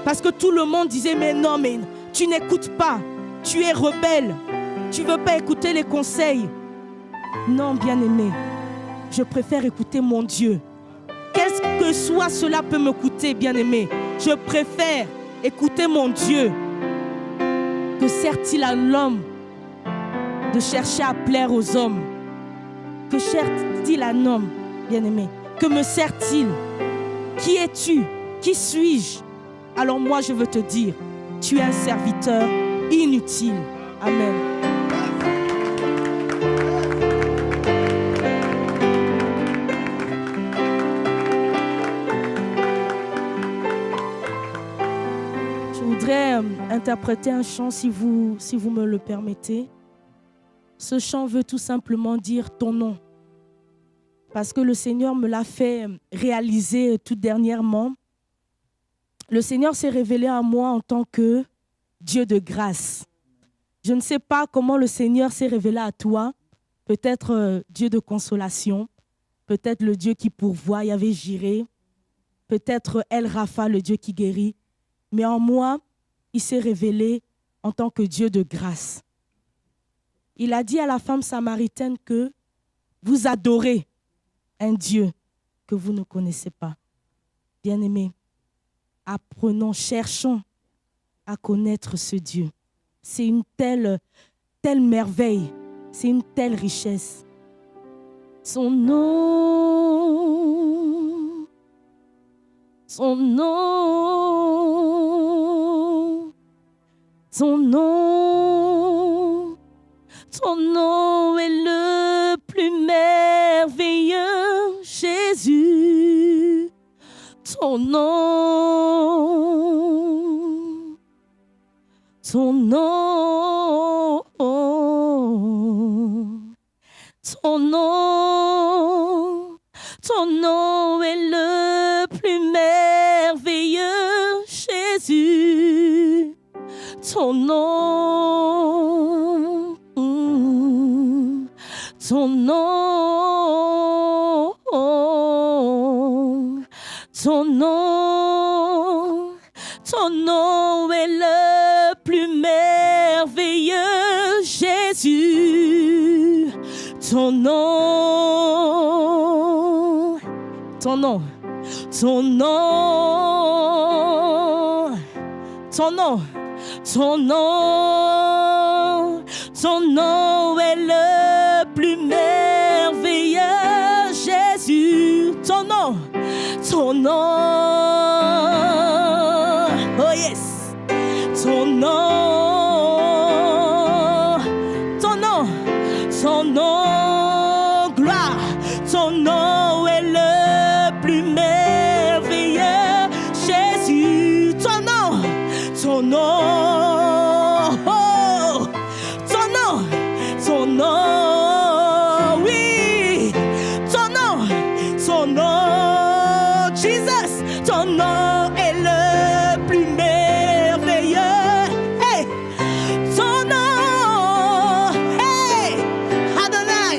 Parce que tout le monde disait, mais non, mais tu n'écoutes pas. Tu es rebelle. Tu ne veux pas écouter les conseils. Non, bien-aimé, je préfère écouter mon Dieu. Qu'est-ce que soit cela peut me coûter, bien-aimé. Je préfère écouter mon Dieu. Que sert-il à l'homme de chercher à plaire aux hommes? Que sert-il à un homme, bien-aimé? Que me sert-il? Qui es-tu? Qui suis-je? Alors moi, je veux te dire, tu es un serviteur inutile. Amen. Je voudrais interpréter un chant si vous me le permettez. Ce chant veut tout simplement dire ton nom. Parce que le Seigneur me l'a fait réaliser tout dernièrement. Le Seigneur s'est révélé à moi en tant que Dieu de grâce. Je ne sais pas comment le Seigneur s'est révélé à toi. Peut-être Dieu de consolation. Peut-être le Dieu qui pourvoit, Yahvé Jiré. Peut-être El Rapha, le Dieu qui guérit. Mais en moi, il s'est révélé en tant que Dieu de grâce. Il a dit à la femme samaritaine que vous adorez un Dieu que vous ne connaissez pas. Bien-aimés, apprenons, cherchons à connaître ce Dieu. C'est une telle merveille, c'est une telle richesse. Son nom, son nom, son nom, ton nom est le plus merveilleux. ton nom, ton nom, ton nom, ton nom est le plus merveilleux, Jésus, ton nom, ton nom, ton nom, ton nom est le plus merveilleux, Jésus, ton nom, ton nom, ton nom, ton nom, ton nom, ton nom est le plus merveilleux, Jésus, ton nom, ton nom, oh yes, ton nom, ton nom, ton nom, gloire, ton nom est le plus merveilleux, Jésus, ton nom, ton nom, oh, ton nom, ton nom, oui, ton nom, Jesus, ton nom est le plus merveilleux, hey, ton nom, hey, Adonai,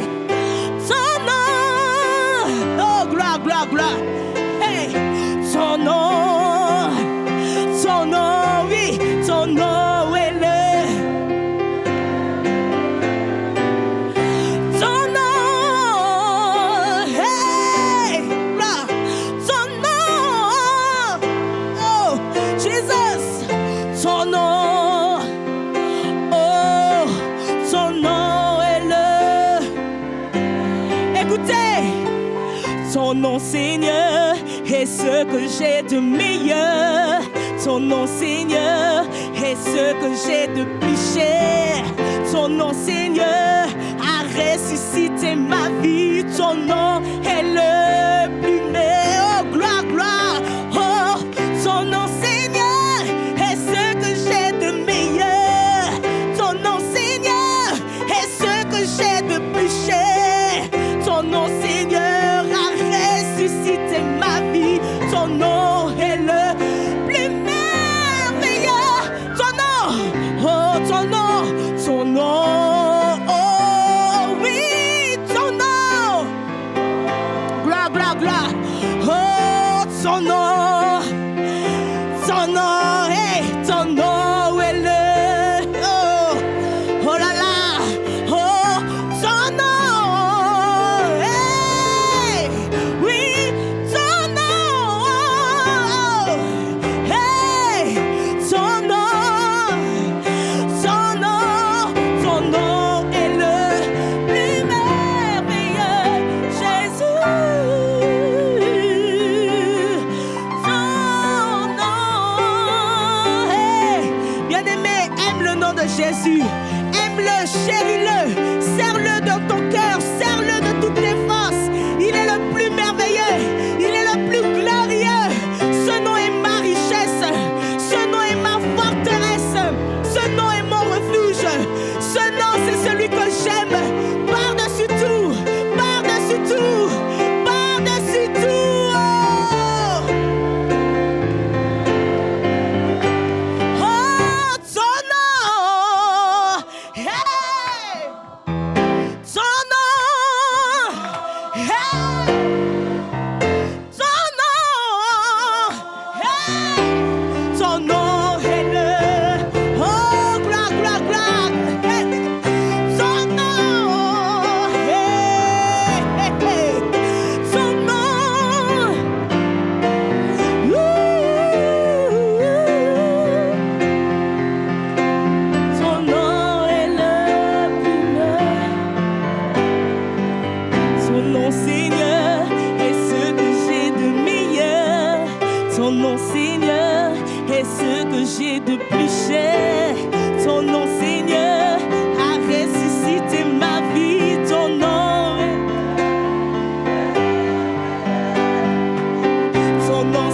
ton nom, oh, gloire, gloire, gloire, hey, ton nom, oui, ton nom est le, ton nom, hey, gloire, ton nom, oh, Jesus, ton nom, oh, ton nom est le, écoutez, ton nom, Seigneur, est ce que j'ai de meilleur. Ton nom, Seigneur, est ce que j'ai de plus cher. Ton nom, Seigneur, a ressuscité ma vie. Ton nom est le plus meilleur. Oh, gloire, gloire. Oh, ton nom, Seigneur, est ce que j'ai de meilleur. Ton nom, Seigneur, est ce que j'ai de plus cher. Ton nom, Seigneur, a ressuscité ma vie. Ton nom est le plus merveilleux. Ton nom, oh, ton nom, ton nom, oh, oui, ton nom. Gloire, gloire, gloire. Oh, ton nom, hey, ton nom est le, oh, oh là là, oh, ton nom, hey, oui, ton nom, hey, ton nom est le plus merveilleux, Jésus, ton nom, hey, bien-aimé, aime le nom de Jésus, aime-le, chéris-le, serre-le dans ton cœur, serre-le de toutes tes forces, il est le plus merveilleux, il est le plus glorieux, ce nom est ma richesse, ce nom est ma forteresse, ce nom est mon refuge, ce nom c'est celui que j'aime, par-dessus tout, par-dessus tout, par-dessus tout, oh, ton nom, hey, ton nom, hey, ton nom, hey, ton nom est le, oh, gloire, gloire, gloire, hey, ton nom, hey, hey, hey, ton nom, ton nom est le plus merveilleux. Ton nom, Seigneur, est ce que j'ai de meilleur. Ton nom, Seigneur, est ce que j'ai de plus cher. Ton nom, Seigneur, a ressuscité ma vie. Ton nom, ton nom,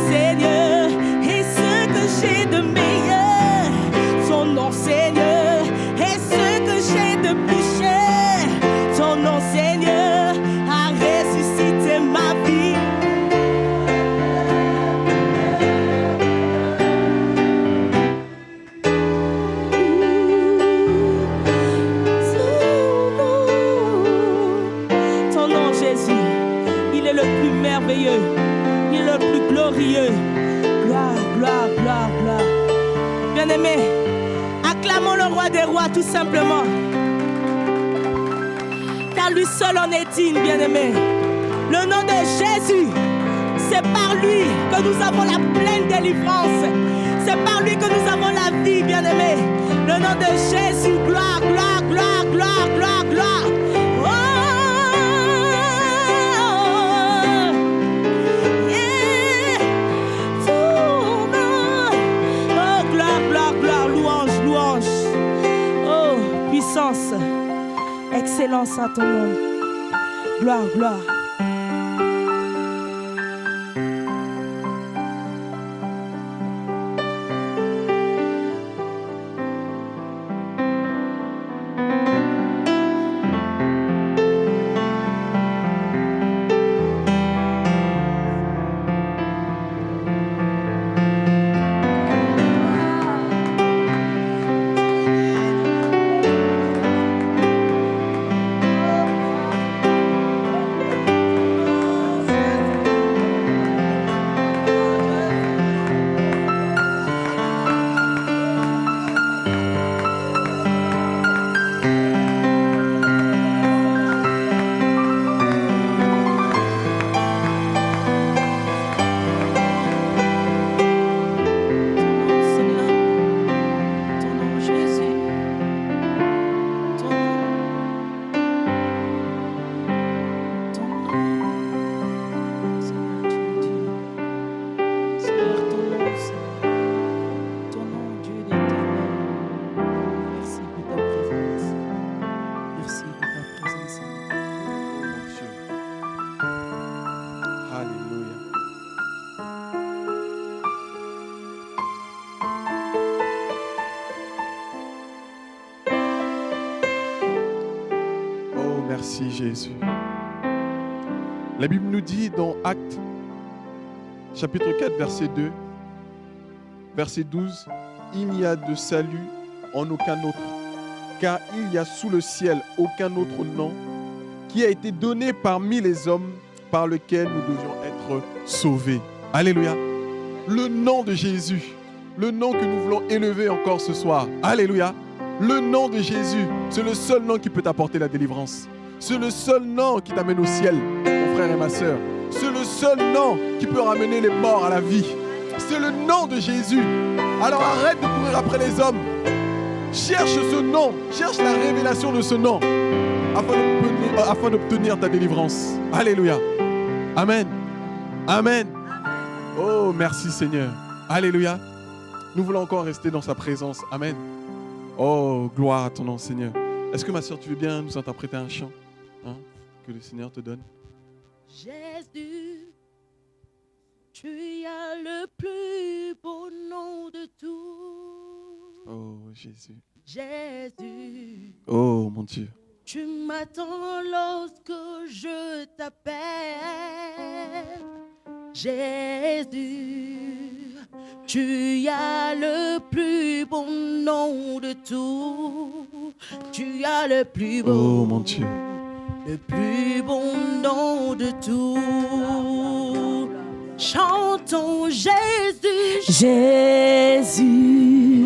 gloire, gloire. Bien-aimé, acclamons le roi des rois tout simplement. Car lui seul en est digne, bien-aimé. Le nom de Jésus, c'est par lui que nous avons la pleine délivrance. C'est par lui que nous avons la vie, bien-aimé. Le nom de Jésus, gloire, gloire, gloire, gloire, gloire, gloire. Oh, yeah. Ton nom. Oh, gloire, gloire, gloire, louange, louange. Oh, puissance, excellence à ton nom. Gloire, gloire. Merci Jésus. La Bible nous dit dans Actes, chapitre 4, verset 2, verset 12, « Il n'y a de salut en aucun autre, car il n'y a sous le ciel aucun autre nom qui a été donné parmi les hommes par lequel nous devions être sauvés. » Alléluia. Le nom de Jésus, le nom que nous voulons élever encore ce soir. Alléluia. Le nom de Jésus, c'est le seul nom qui peut t'apporter la délivrance. C'est le seul nom qui t'amène au ciel, mon frère et ma sœur. C'est le seul nom qui peut ramener les morts à la vie. C'est le nom de Jésus. Alors arrête de courir après les hommes. Cherche ce nom, cherche la révélation de ce nom afin d'obtenir ta délivrance. Alléluia. Amen. Amen. Oh, merci Seigneur. Alléluia. Nous voulons encore rester dans sa présence. Amen. Oh, gloire à ton nom, Seigneur. Est-ce que ma sœur, tu veux bien nous interpréter un chant que le Seigneur te donne? Jésus, tu as le plus beau nom de tous. Oh, Jésus. Jésus. Oh, mon Dieu. Tu m'attends lorsque je t'appelle. Jésus, tu as le plus bon nom de tous. Tu as le plus beau. Oh, mon Dieu. Le plus bon nom de tous. Chantons Jésus. Jésus,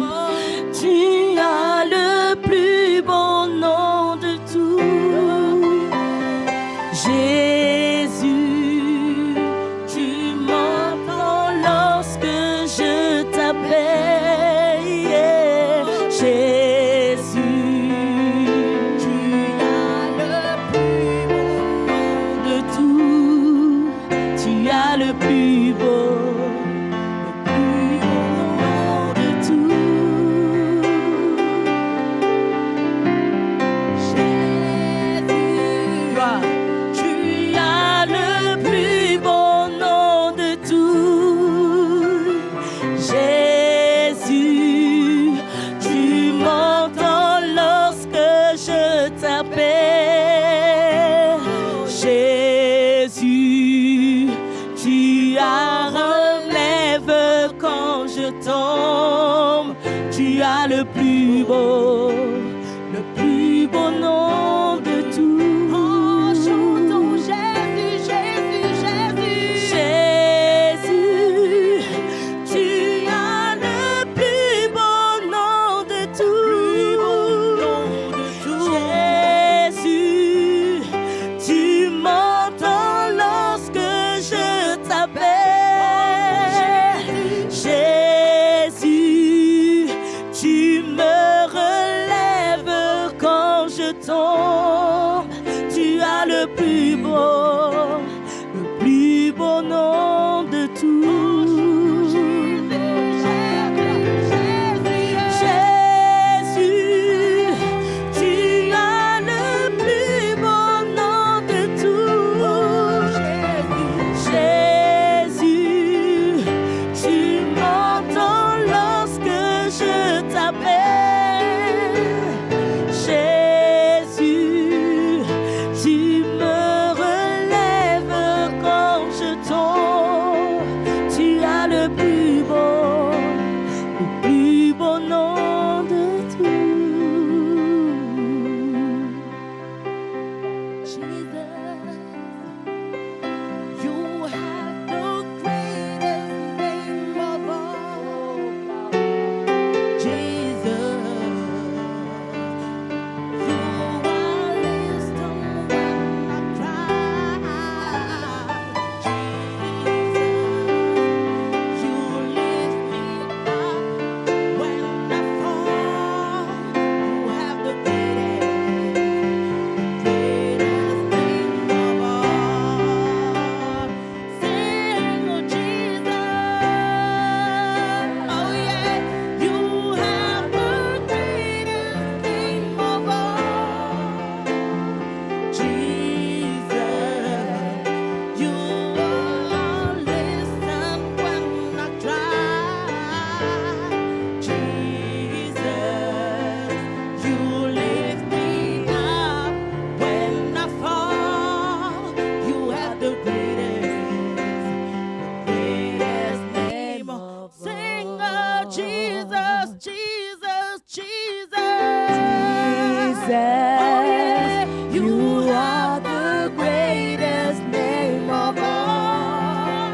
tu as le plus bon nom de tous. Jésus, tu m'entends lorsque je t'appelle. Jésus, tu as le plus bon nom de tous. Tu as le plus beau. Jésus, tu as relève quand je tombe. Tu as le plus beau nom de tous. Oh, chantons Jésus, Jésus, Jésus. Jésus, tu as Jesus, Jesus, Jesus. You are the greatest name of all.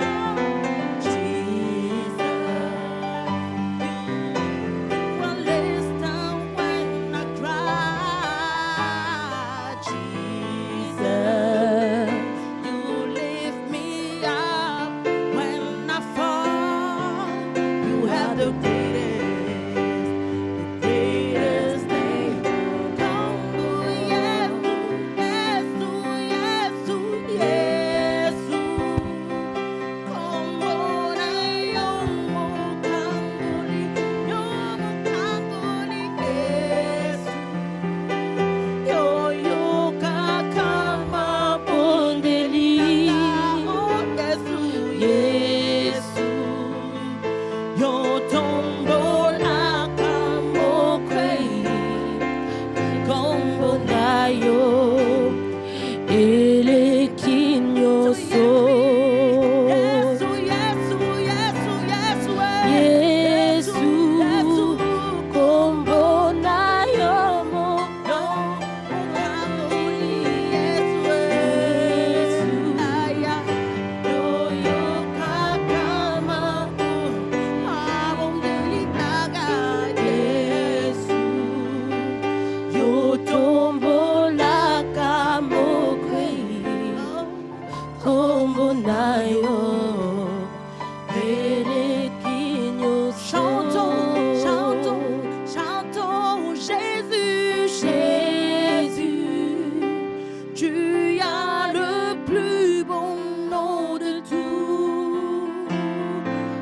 Jesus, you will listen when I cry. Jesus, you lift me up when I fall. You have the greatest name. Come, yes, yes, yes, yes. Come on, yomo, kangoli, yes. Yo yo kakama pondeli, yes, yo tombola kamo kwei, kombo nayo, ele kinyoso. Yesu, kombo nayo mo, Yesu, aya, yo yo kakama, abondeli taga, Yesu, yo tombola kamo kwei, kombo nayo. Chantons, chantons, chantons Jésus, Jésus. Tu as le plus bon nom de tout.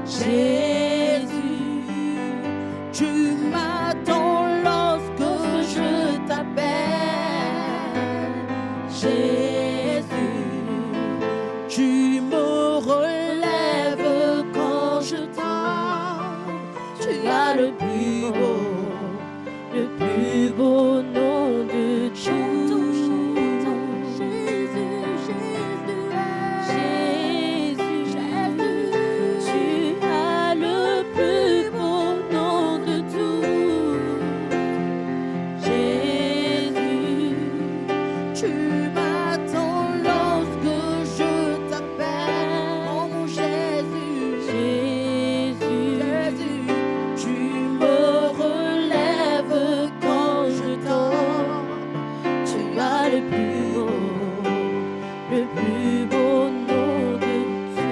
Jésus, tu m'attends lorsque je t'appelle. Jésus, tu me relèves quand je tombe. Tu as le plus beau nom de tout. Jésus, Jésus, Jésus, tu as le plus beau nom de tout. Jésus, tu m'attends lorsque je t'appelle. Oh mon Jésus, Jésus, Jésus, tu me relèves quand je tombe. Tu as le plus beau nom de tout.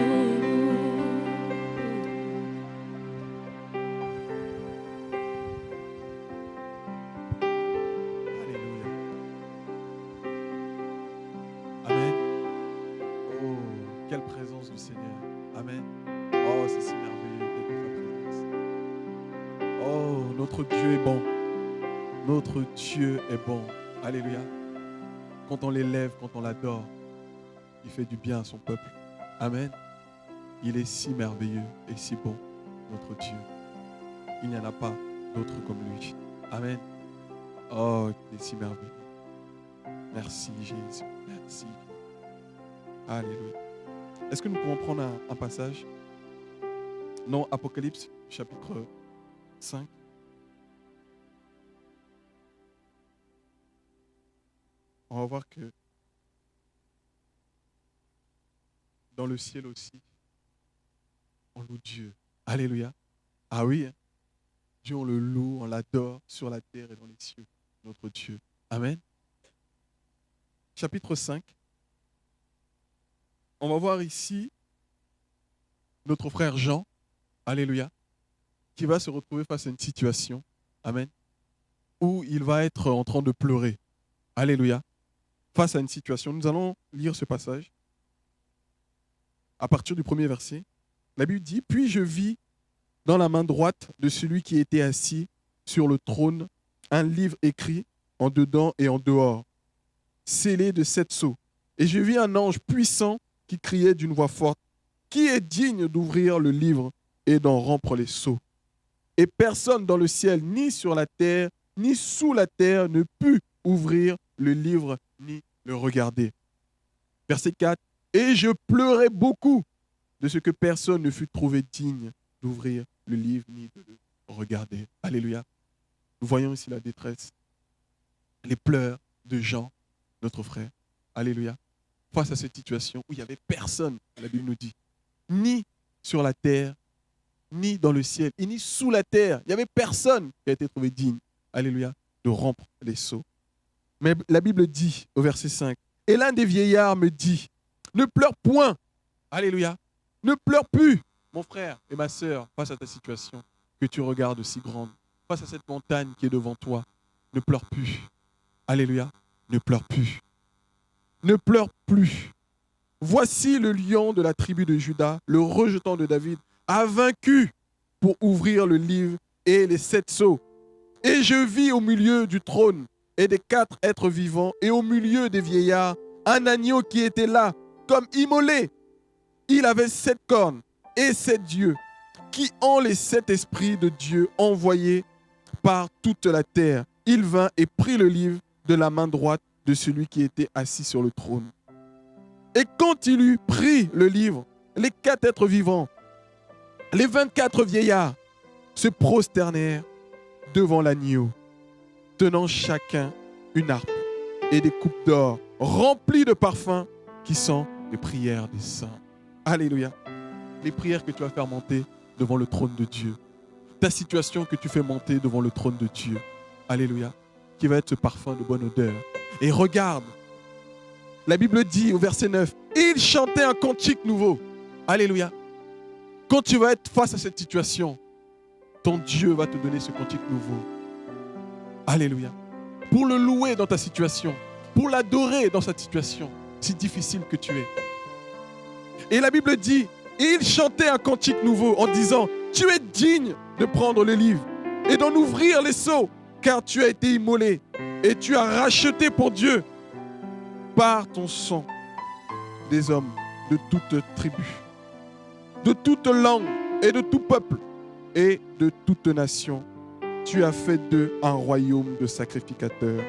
Alléluia. Amen. Oh, quelle présence du Seigneur. Amen. Oh, c'est si merveilleux d'être dans sa présence. Oh, notre Dieu est bon. Notre Dieu est bon. Alléluia. Quand on l'élève, quand on l'adore, il fait du bien à son peuple. Amen. Il est si merveilleux et si bon, notre Dieu. Il n'y en a pas d'autre comme lui. Amen. Oh, il est si merveilleux. Merci Jésus. Merci. Alléluia. Est-ce que nous pouvons prendre un passage? Non, Apocalypse, chapitre 5. On va voir que dans le ciel aussi, on loue Dieu. Alléluia. Ah oui, hein? Dieu, on le loue, on l'adore sur la terre et dans les cieux, notre Dieu. Amen. Chapitre 5. On va voir ici notre frère Jean, alléluia, qui va se retrouver face à une situation, amen, où il va être en train de pleurer, alléluia, face à une situation. Nous allons lire ce passage à partir du premier verset. La Bible dit, « Puis je vis dans la main droite de celui qui était assis sur le trône un livre écrit en dedans et en dehors, scellé de 7 sceaux. Et je vis un ange puissant qui criait d'une voix forte, « Qui est digne d'ouvrir le livre et d'en rompre les sceaux ?» Et personne dans le ciel, ni sur la terre, ni sous la terre, ne put ouvrir le livre, ni le regarder. Verset 4. Et je pleurais beaucoup de ce que personne ne fut trouvé digne d'ouvrir le livre, ni de le regarder. Alléluia. Nous voyons ici la détresse, les pleurs de Jean, notre frère. Alléluia. Face à cette situation où il n'y avait personne, la Bible nous dit, ni sur la terre, ni dans le ciel, et ni sous la terre. Il n'y avait personne qui a été trouvé digne, alléluia, de rompre les seaux. Mais la Bible dit au verset 5, « Et l'un des vieillards me dit, ne pleure point, alléluia, ne pleure plus, mon frère et ma sœur, face à ta situation que tu regardes si grande, face à cette montagne qui est devant toi, ne pleure plus, alléluia, ne pleure plus. Ne pleure plus. Voici le lion de la tribu de Juda, le rejetant de David, a vaincu pour ouvrir le livre et les 7 sceaux. Et je vis au milieu du trône et des 4 êtres vivants et au milieu des vieillards un agneau qui était là, comme immolé. Il avait 7 cornes et 7 yeux, qui ont les 7 esprits de Dieu envoyés par toute la terre. Il vint et prit le livre de la main droite de celui qui était assis sur le trône. Et quand il eut pris le livre, les 4 êtres vivants, les 24 vieillards, se prosternèrent devant l'agneau, tenant chacun une harpe et des coupes d'or remplies de parfums qui sont les prières des saints. Alléluia. Les prières que tu vas faire monter devant le trône de Dieu. Ta situation que tu fais monter devant le trône de Dieu. Alléluia. Qui va être ce parfum de bonne odeur. Et regarde, la Bible dit au verset 9, il chantait un cantique nouveau. Alléluia. Quand tu vas être face à cette situation, ton Dieu va te donner ce cantique nouveau. Alléluia. Pour le louer dans ta situation, pour l'adorer dans cette situation, si difficile que tu es. Et la Bible dit, il chantait un cantique nouveau en disant, tu es digne de prendre le livre et d'en ouvrir les sceaux, car tu as été immolé et tu as racheté pour Dieu par ton sang des hommes de toute tribu, de toute langue et de tout peuple et de toute nation. Tu as fait d'eux un royaume de sacrificateurs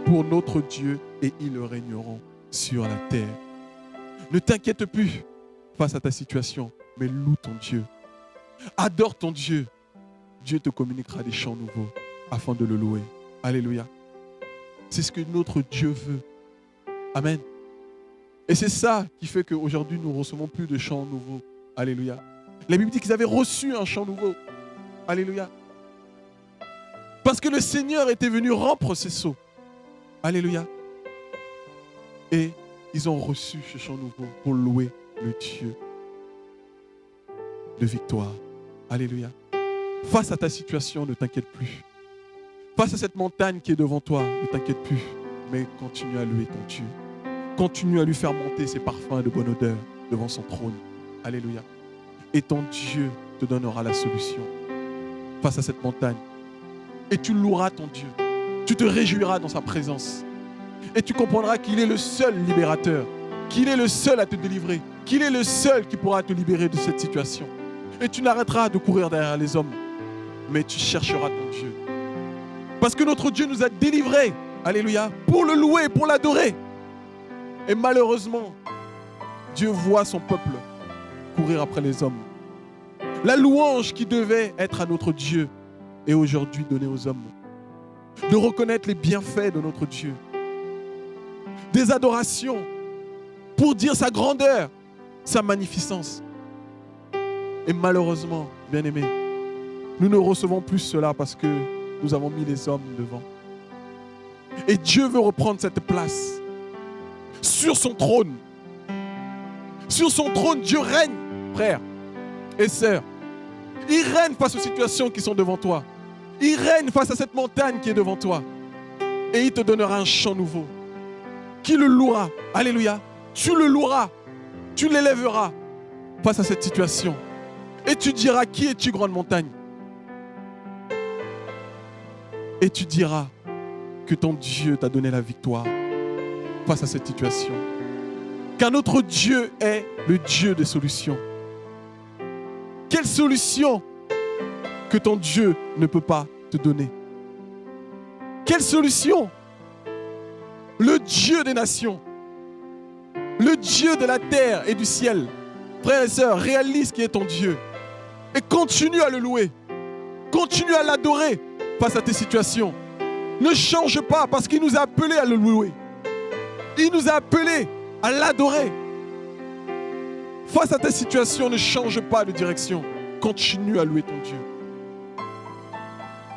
pour notre Dieu et ils régneront sur la terre. Ne t'inquiète plus face à ta situation, mais loue ton Dieu. Adore ton Dieu. Dieu te communiquera des chants nouveaux afin de le louer. Alléluia. C'est ce que notre Dieu veut. Amen. Et c'est ça qui fait qu'aujourd'hui, nous ne recevons plus de chants nouveaux. Alléluia. La Bible dit qu'ils avaient reçu un chant nouveau. Alléluia. Parce que le Seigneur était venu rompre ses sceaux. Alléluia. Et ils ont reçu ce chant nouveau pour louer le Dieu de victoire. Alléluia. Face à ta situation, ne t'inquiète plus. Face à cette montagne qui est devant toi, ne t'inquiète plus. Mais continue à louer ton Dieu. Continue à lui faire monter ses parfums de bonne odeur devant son trône. Alléluia. Et ton Dieu te donnera la solution face à cette montagne. Et tu loueras ton Dieu. Tu te réjouiras dans sa présence. Et tu comprendras qu'il est le seul libérateur, qu'il est le seul à te délivrer, qu'il est le seul qui pourra te libérer de cette situation. Et tu n'arrêteras de courir derrière les hommes, mais tu chercheras ton Dieu. Parce que notre Dieu nous a délivrés, alléluia, pour le louer, pour l'adorer. Et malheureusement, Dieu voit son peuple courir après les hommes. La louange qui devait être à notre Dieu est aujourd'hui donnée aux hommes. De reconnaître les bienfaits de notre Dieu. Des adorations pour dire sa grandeur, sa magnificence. Et malheureusement, bien-aimés, nous ne recevons plus cela parce que nous avons mis les hommes devant. Et Dieu veut reprendre cette place sur son trône. Sur son trône, Dieu règne, frères et sœurs. Il règne face aux situations qui sont devant toi. Il règne face à cette montagne qui est devant toi. Et il te donnera un chant nouveau. Qui le louera? Alléluia. Tu le loueras. Tu l'élèveras face à cette situation. Et tu diras, qui es-tu, grande montagne? Et tu diras que ton Dieu t'a donné la victoire face à cette situation. Car notre Dieu est le Dieu des solutions. Quelle solution que ton Dieu ne peut pas te donner? Quelle solution? Le Dieu des nations, le Dieu de la terre et du ciel. Frères et sœurs, réalise qui est ton Dieu et continue à le louer. Continue à l'adorer face à tes situations. Ne change pas parce qu'il nous a appelés à le louer. Il nous a appelés à l'adorer. Face à ta situation, ne change pas de direction. Continue à louer ton Dieu.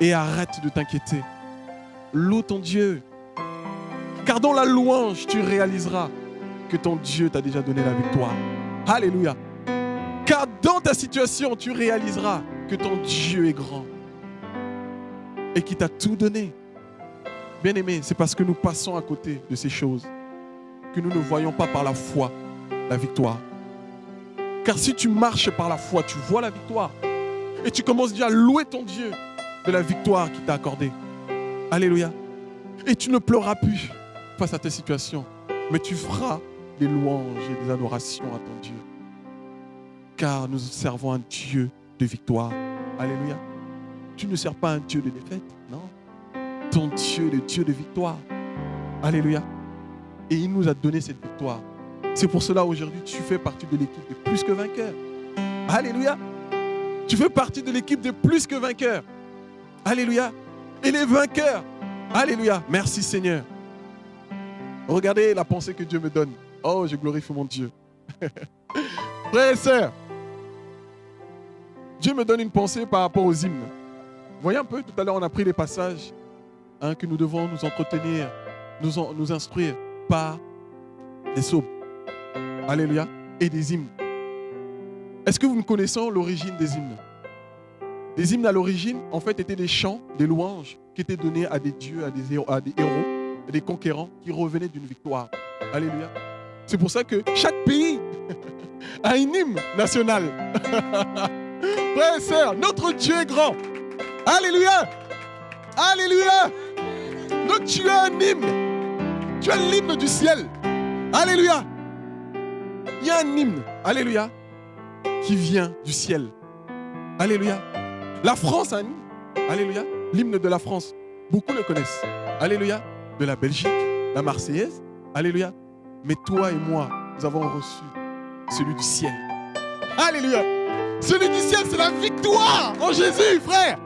Et arrête de t'inquiéter. Loue ton Dieu. Car dans la louange, tu réaliseras que ton Dieu t'a déjà donné la victoire. Alléluia. Car dans ta situation, tu réaliseras que ton Dieu est grand et qu'il t'a tout donné. Bien-aimés, c'est parce que nous passons à côté de ces choses que nous ne voyons pas par la foi la victoire. Car si tu marches par la foi, tu vois la victoire. Et tu commences déjà à louer ton Dieu de la victoire qu'il t'a accordée. Alléluia. Et tu ne pleureras plus face à tes situations, mais tu feras des louanges et des adorations à ton Dieu. Car nous servons un Dieu de victoire. Alléluia. Tu ne sers pas un Dieu de défaite, non. Ton Dieu est le Dieu de victoire. Alléluia. Et il nous a donné cette victoire. C'est pour cela aujourd'hui tu fais partie de l'équipe de plus que vainqueurs. Alléluia. Tu fais partie de l'équipe de plus que vainqueurs. Alléluia. Et les vainqueurs. Alléluia. Merci Seigneur. Regardez la pensée que Dieu me donne. Oh, je glorifie mon Dieu. Frères et sœurs, Dieu me donne une pensée par rapport aux hymnes. Vous voyez un peu, tout à l'heure on a pris les passages que nous devons nous entretenir, nous instruire par des psaumes. Alléluia. Et des hymnes. Est-ce que vous connaissez l'origine des hymnes? Les hymnes à l'origine, en fait, étaient des chants, des louanges qui étaient donnés à des dieux, à des héros, à des conquérants qui revenaient d'une victoire. Alléluia. C'est pour ça que chaque pays a un hymne national. Frères et sœurs, notre Dieu est grand. Alléluia. Alléluia. Donc tu as un hymne. Tu as l'hymne du ciel. Alléluia. Il y a un hymne. Alléluia. Qui vient du ciel. Alléluia. La France a un hymne. Alléluia. L'hymne de la France. Beaucoup le connaissent. Alléluia. De la Belgique, la Marseillaise. Alléluia. Mais toi et moi, nous avons reçu celui du ciel. Alléluia. Celui du ciel, c'est la victoire en Jésus, frère.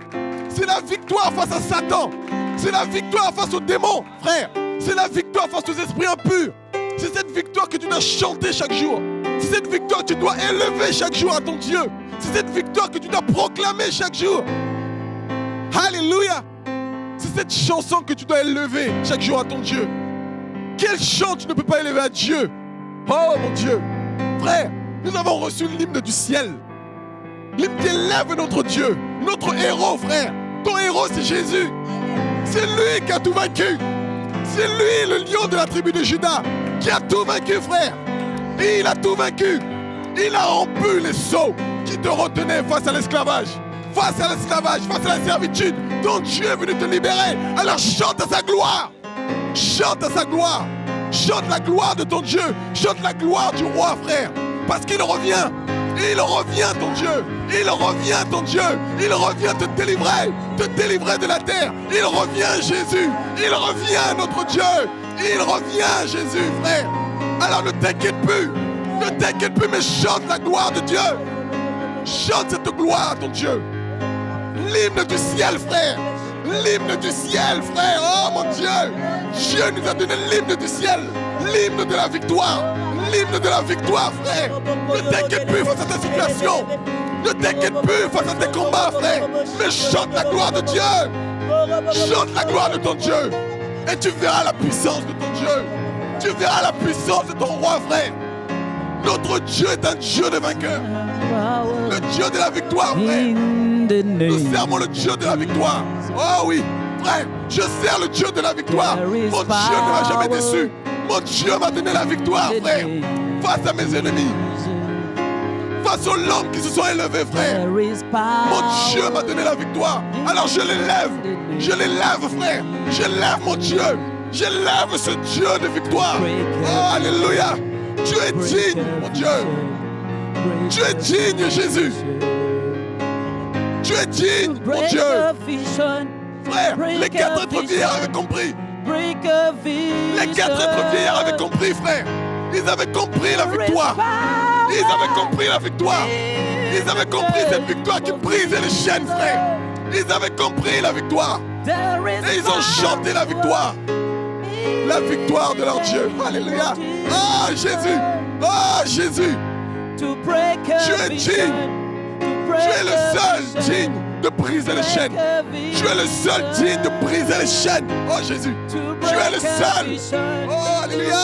C'est la victoire face à Satan. C'est la victoire face aux démons, frère. C'est la victoire face aux esprits impurs. C'est cette victoire que tu dois chanter chaque jour. C'est cette victoire que tu dois élever chaque jour à ton Dieu. C'est cette victoire que tu dois proclamer chaque jour. Alléluia. C'est cette chanson que tu dois élever chaque jour à ton Dieu. Quel chant tu ne peux pas élever à Dieu? Oh mon Dieu. Frère, nous avons reçu l'hymne du ciel. L'hymne qui élève notre Dieu. Notre héros, frère. Ton héros, c'est Jésus. C'est lui qui a tout vaincu. C'est lui, le lion de la tribu de Juda, qui a tout vaincu, frère. Et il a tout vaincu. Il a rompu les sceaux qui te retenaient face à l'esclavage. Face à l'esclavage, face à la servitude. Ton Dieu est venu te libérer. Alors chante à sa gloire. Chante à sa gloire. Chante la gloire de ton Dieu. Chante la gloire du roi, frère. Parce qu'il revient. Il revient, ton Dieu. Il revient, ton Dieu. Il revient te délivrer de la terre. Il revient, Jésus. Il revient, notre Dieu. Il revient, Jésus, frère. Alors ne t'inquiète plus. Ne t'inquiète plus, mais chante la gloire de Dieu. Chante cette gloire à ton Dieu. L'hymne du ciel, frère. L'hymne du ciel, frère. Oh mon Dieu. Dieu nous a donné l'hymne du ciel. L'hymne de la victoire. L'hymne de la victoire, frère. Ne t'inquiète plus face à ta situation. Ne t'inquiète plus face à tes combats, frère. Mais chante la gloire de Dieu. Chante la gloire de ton Dieu. Et tu verras la puissance de ton Dieu. Tu verras la puissance de ton roi, frère. Notre Dieu est un Dieu de vainqueur. Le Dieu de la victoire, frère. Nous servons le Dieu de la victoire. Oh oui, frère, je sers le Dieu de la victoire. Mon Dieu ne m'a jamais déçu. Mon Dieu m'a donné la victoire, frère. Face à mes ennemis. Face aux langues qui se sont élevées, frère. Mon Dieu m'a donné la victoire. Alors je l'élève. Je l'élève, frère. J'élève mon Dieu. J'élève ce Dieu de victoire. Oh, alléluia. Tu es digne, mon Dieu. Tu es digne, Jésus. Tu es digne, mon Dieu. Frère, les 4 êtres vieillards avaient compris. Les 4 êtres vieillards avaient compris, frère. Ils avaient compris la victoire. Ils avaient compris la victoire. Ils avaient compris cette victoire qui brisait les chaînes, frère. Ils avaient compris la victoire. Et ils ont chanté la victoire. La victoire de leur Dieu. Alléluia. Ah, Jésus. Ah, Jésus. Tu es digne. Tu es le seul digne de briser les chaînes. Tu es le seul digne de briser les chaînes. Oh, Jésus. Tu es le seul. Oh, Alléluia.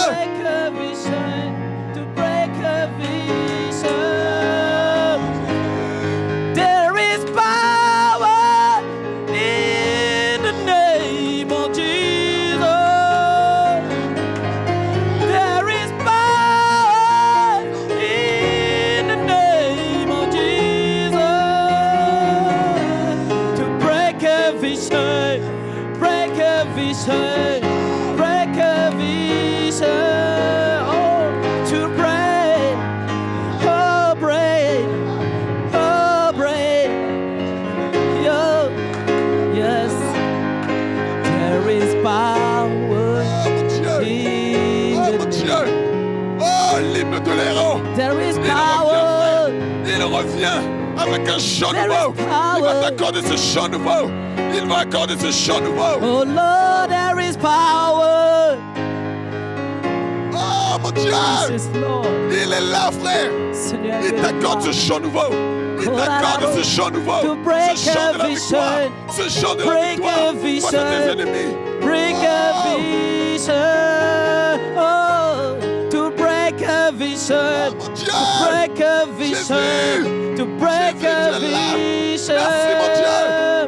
There is power in the name of Jesus. There is power in the name of Jesus to break every chain, break every chain, break every chain. Oh, to break, oh, break. Oh, break, yo, yes, there is power in the name. Oh, l'hymne de l'héros. There is power. Il revient avec un chant nouveau. Il va t'accorder ce chant nouveau. Il va accorder ce chant nouveau. Oh Lord, there is power. Oh mon Dieu. Il est là, frère. Il t'accorde ce chant nouveau. Il t'accorde ce chant nouveau. Ce chant de la victoire. Ce chant de la victoire face à tes ennemis. Break every chain. Oh, to break every chain. To break every chain. To break every chain. Merci mon Dieu.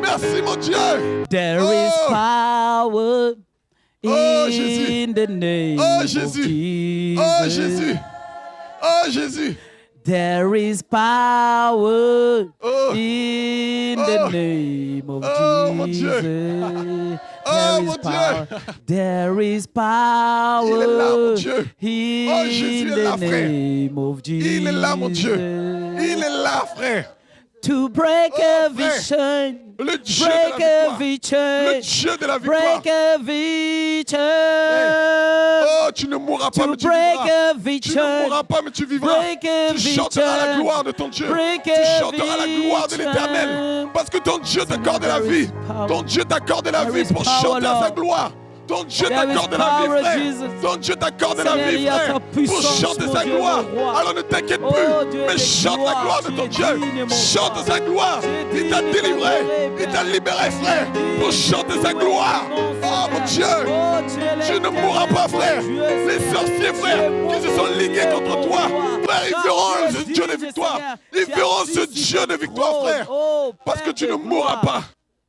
Merci mon Dieu. There is power in the name of Jesus. Oh Jésus. Oh Jésus. There is power in the name of Jesus. There is power. There is power in the name of Jesus. Il est là, mon Dieu. Il est là, frère. To break every chain. Le Dieu break de la every chain. Le Dieu de la victoire. Break every chain. Oh, tu ne mourras pas, mais tu vivras. Tu ne mourras pas, mais tu vivras. Tu chanteras la gloire de ton Dieu. Tu chanteras la gloire de l'Éternel. Parce que ton Dieu t'accorde la vie. Ton Dieu t'accorde la vie pour chanter à sa gloire. Ton Dieu t'accorde la vie, frère. Ton Dieu t'accorde la vie, frère, pour chanter sa gloire. Alors ne t'inquiète plus, mais chante la gloire de ton Dieu. Chante sa gloire. Il t'a délivré, il t'a libéré, frère, pour chanter sa gloire. Oh mon Dieu, tu ne mourras pas, frère. Les sorciers, frère, qui se sont ligués contre toi, frère, ils verront ce Dieu de victoire. Ils verront ce Dieu de victoire, frère. Parce que tu ne mourras pas.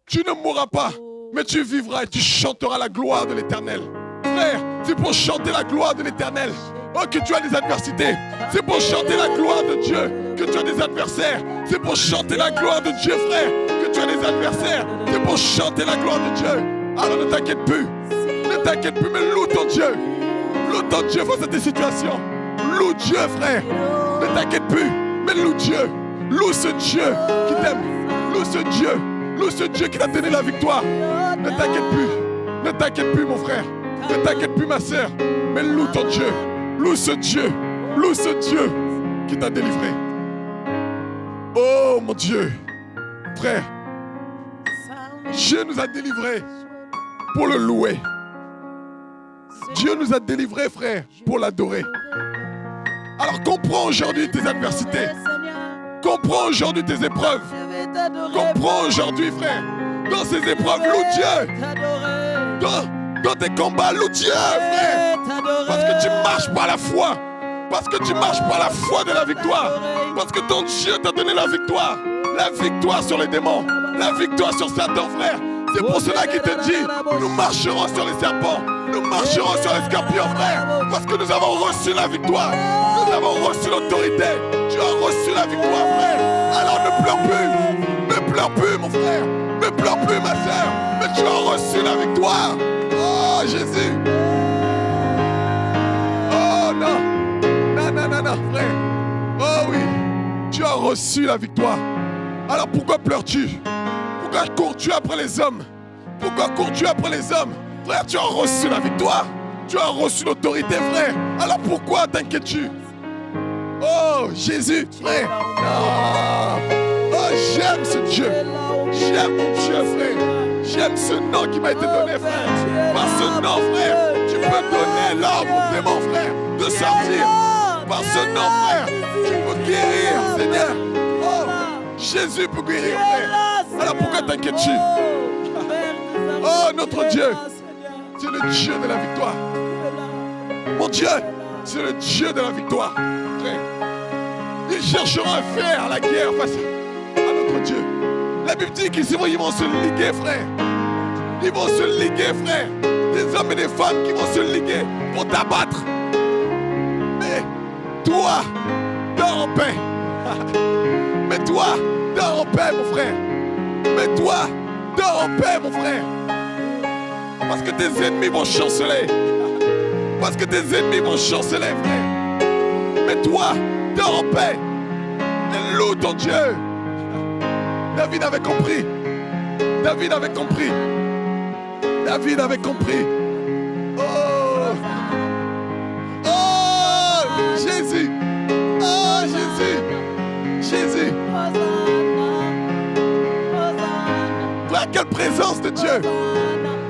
Tu ne mourras pas. Mais tu vivras et tu chanteras la gloire de l'Éternel. Frère, c'est pour chanter la gloire de l'Éternel. Oh, que tu as des adversités. C'est pour chanter la gloire de Dieu que tu as des adversaires. C'est pour chanter la gloire de Dieu, frère, que tu as des adversaires. C'est pour chanter la gloire de Dieu. Alors ne t'inquiète plus. Ne t'inquiète plus, mais loue ton Dieu. Loue ton Dieu face à tes situations. Loue Dieu, frère. Ne t'inquiète plus, mais loue Dieu. Loue ce Dieu qui t'aime. Loue ce Dieu. Loue ce Dieu qui t'a donné la victoire. Ne t'inquiète plus. Ne t'inquiète plus, mon frère. Ne t'inquiète plus, ma sœur. Mais loue ton Dieu. Loue ce Dieu. Loue ce Dieu qui t'a délivré. Oh, mon Dieu. Frère, Dieu nous a délivrés pour le louer. Dieu nous a délivrés, frère, pour l'adorer. Alors comprends aujourd'hui tes adversités. Comprends aujourd'hui tes épreuves. Comprends aujourd'hui, frère, dans ces épreuves, loue Dieu. Dans tes combats, loue Dieu, frère. Parce que tu marches par la foi. Parce que tu marches par la foi de la victoire. Parce que ton Dieu t'a donné la victoire. La victoire sur les démons. La victoire sur Satan, frère. C'est pour cela qu'il te dit, nous marcherons sur les serpents. Nous marcherons sur les scorpions, frère. Parce que nous avons reçu la victoire. Nous avons reçu l'autorité. Tu as reçu la victoire, frère. Alors ne pleure plus. Ne pleure plus, mon frère. Ne pleure plus, ma soeur. Mais tu as reçu la victoire. Oh, Jésus. Oh, non. Non, frère. Oh, oui. Tu as reçu la victoire. Alors pourquoi pleures-tu? Pourquoi cours-tu après les hommes? Pourquoi cours-tu après les hommes? Frère, tu as reçu la victoire. Tu as reçu l'autorité, frère. Alors pourquoi t'inquiètes-tu? Oh, Jésus, frère. Oh, j'aime ce Dieu. J'aime mon Dieu, frère. J'aime ce nom qui m'a été donné, frère. Par ce nom, frère, tu peux donner l'ordre aux démons, frère, de sortir. Par ce nom, frère, tu peux guérir, Seigneur. Oh, Jésus peut guérir, frère. Alors pourquoi t'inquiètes-tu? Oh, notre Dieu, c'est le Dieu de la victoire. Mon Dieu, c'est le Dieu de la victoire, frère. Ils chercheront à faire la guerre face à notre Dieu. La Bible dit qu'ils vont se liguer, frère. Ils vont se liguer, frère. Des hommes et des femmes qui vont se liguer pour t'abattre. Mais toi, dors en paix. Mais toi, dors en paix, mon frère. Mais toi, dors en paix, mon frère. Parce que tes ennemis vont chanceler. Parce que tes ennemis vont chanceler, frère. Mais toi, dors en paix. Et loue ton Dieu. David avait compris. David avait compris. David avait compris. Oh! Oh! Jésus! Oh, Jésus! Jésus! Frère, quelle présence de Dieu!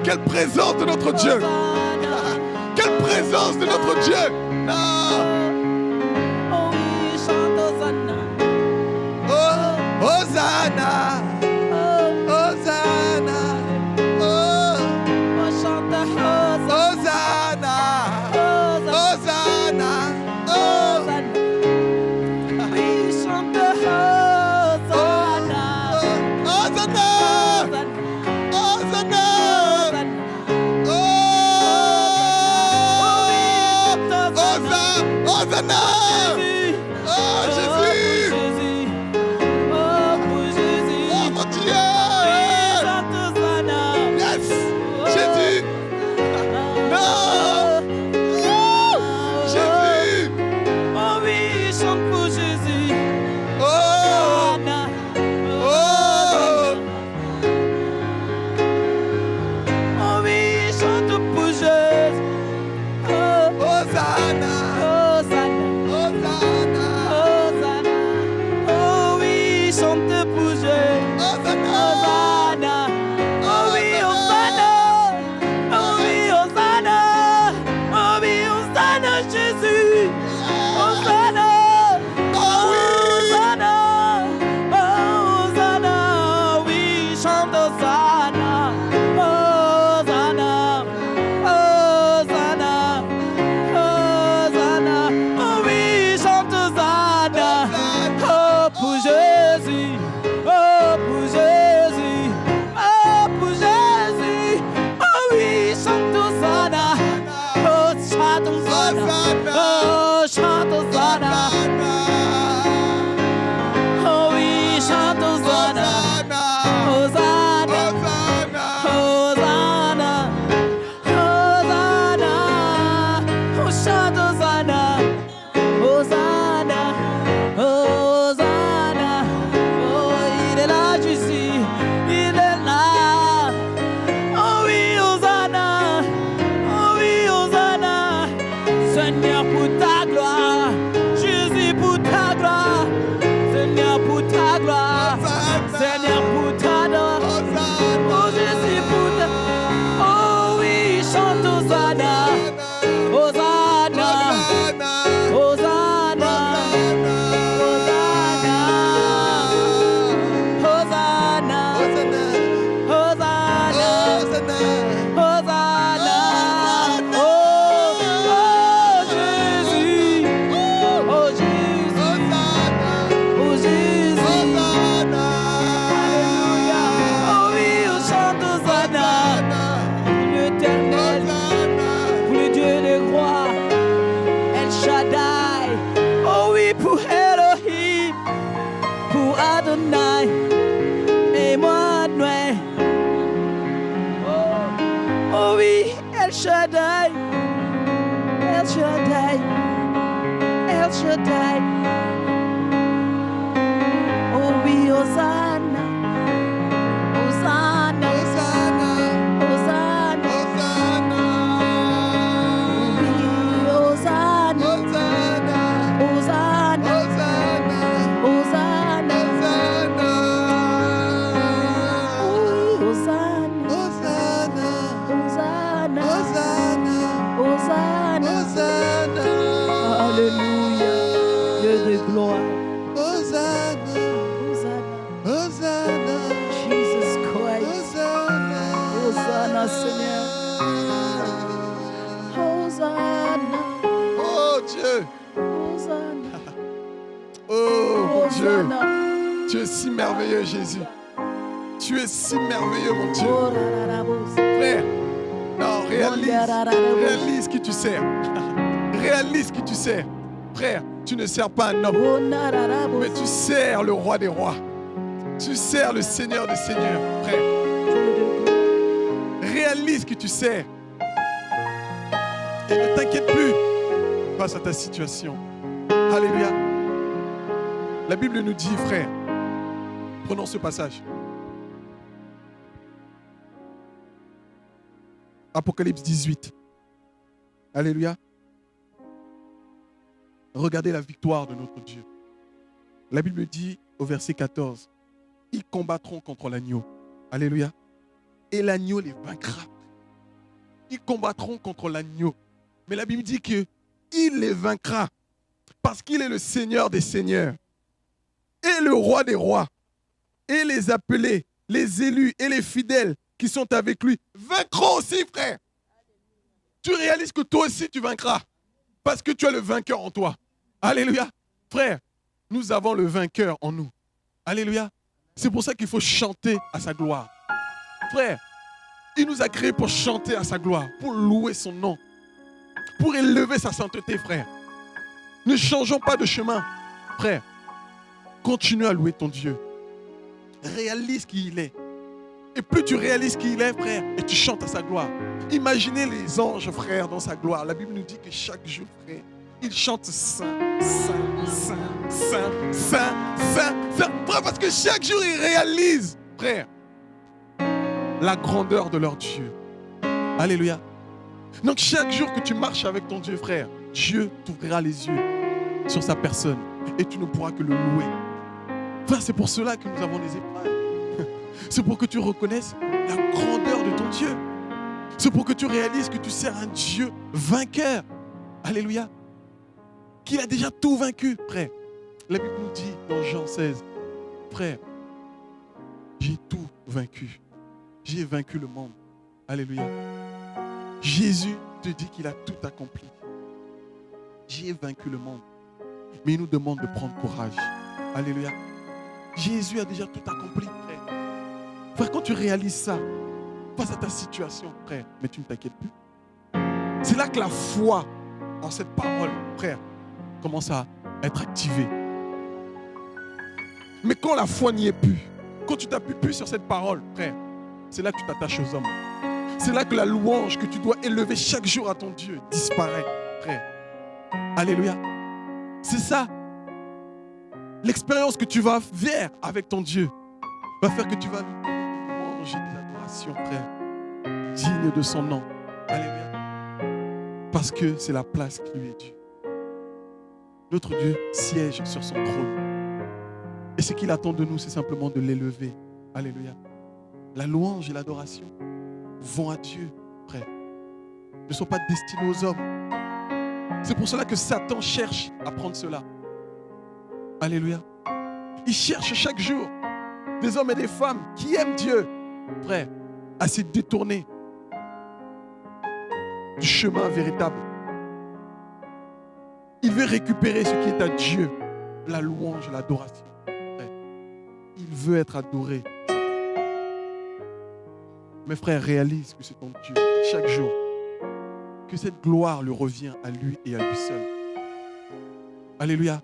Quelle présence de notre Dieu! Quelle présence de notre Dieu! Hosanna, Hosanna, oh, Hosanna, Hosanna, Oui, chante Hosanna, Hosanna, Hosanna, Hosanna, oh Jésus. Shaddai, El Shaddai, El Shaddai. Oh oui, Hosanna, Hosanna, Hosanna, Hosanna, Hosanna. Oui, Hosanna, Hosanna, Hosanna. merveilleux. Tu es si merveilleux, Jésus. Tu es si merveilleux, mon Dieu. Frère, non, réalise qui tu sers. Réalise qui tu sers. Frère, tu ne sers pas un homme, mais tu sers le roi des rois. Tu sers le Seigneur des seigneurs, frère. Réalise qui tu sers. Et ne t'inquiète plus face à ta situation. Alléluia. La Bible nous dit, frère, prenons ce passage. Apocalypse 18. Alléluia. Regardez la victoire de notre Dieu. La Bible dit au verset 14, ils combattront contre l'agneau. Alléluia. Et l'agneau les vaincra. Ils combattront contre l'agneau. Mais la Bible dit qu'il les vaincra parce qu'il est le Seigneur des seigneurs et le roi des rois. Et les appelés, les élus et les fidèles qui sont avec lui vaincront aussi, frère. Tu réalises que toi aussi tu vaincras parce que tu as le vainqueur en toi. Alléluia. Frère, nous avons le vainqueur en nous. Alléluia. C'est pour ça qu'il faut chanter à sa gloire. Frère, il nous a créés pour chanter à sa gloire, pour louer son nom, pour élever sa sainteté, frère. Ne changeons pas de chemin. Frère, continue à louer ton Dieu. Réalise qui il est. Et plus tu réalises qui il est, frère, et tu chantes à sa gloire. Imaginez les anges, frère, dans sa gloire. La Bible nous dit que chaque jour, frère, ils chantent Saint, Saint, Saint, Saint, Saint, Saint, Saint. Frère, parce que chaque jour, ils réalisent, frère, la grandeur de leur Dieu. Alléluia. Donc chaque jour que tu marches avec ton Dieu, frère, Dieu t'ouvrira les yeux sur sa personne et tu ne pourras que le louer. Frère, c'est pour cela que nous avons des épreuves. C'est pour que tu reconnaisses la grandeur de ton Dieu. C'est pour que tu réalises que tu sers un Dieu vainqueur. Alléluia. Qu'il a déjà tout vaincu, frère. La Bible nous dit dans Jean 16, frère, j'ai tout vaincu. J'ai vaincu le monde. Alléluia. Jésus te dit qu'il a tout accompli. J'ai vaincu le monde. Mais il nous demande de prendre courage. Alléluia. Jésus a déjà tout accompli, frère. Frère, quand tu réalises ça, face à ta situation, frère, mais tu ne t'inquiètes plus. C'est là que la foi en cette parole, frère, commence à être activée. Mais quand la foi n'y est plus, quand tu t'appuies plus sur cette parole, frère, c'est là que tu t'attaches aux hommes. C'est là que la louange que tu dois élever chaque jour à ton Dieu disparaît, frère. Alléluia. C'est ça. L'expérience que tu vas faire avec ton Dieu va faire que tu vas louanger des adorations, frère, dignes de son nom. Alléluia. Parce que c'est la place qui lui est due. Notre Dieu siège sur son trône. Et ce qu'il attend de nous, c'est simplement de l'élever. Alléluia. La louange et l'adoration vont à Dieu, frère. Ne sont pas destinés aux hommes. C'est pour cela que Satan cherche à prendre cela. Alléluia. Il cherche chaque jour des hommes et des femmes qui aiment Dieu, frère, à se détourner du chemin véritable. Il veut récupérer ce qui est à Dieu, la louange, l'adoration. Frère, il veut être adoré. Mes frères, réalise que c'est ton Dieu chaque jour. Que cette gloire lui revient à lui et à lui seul. Alléluia.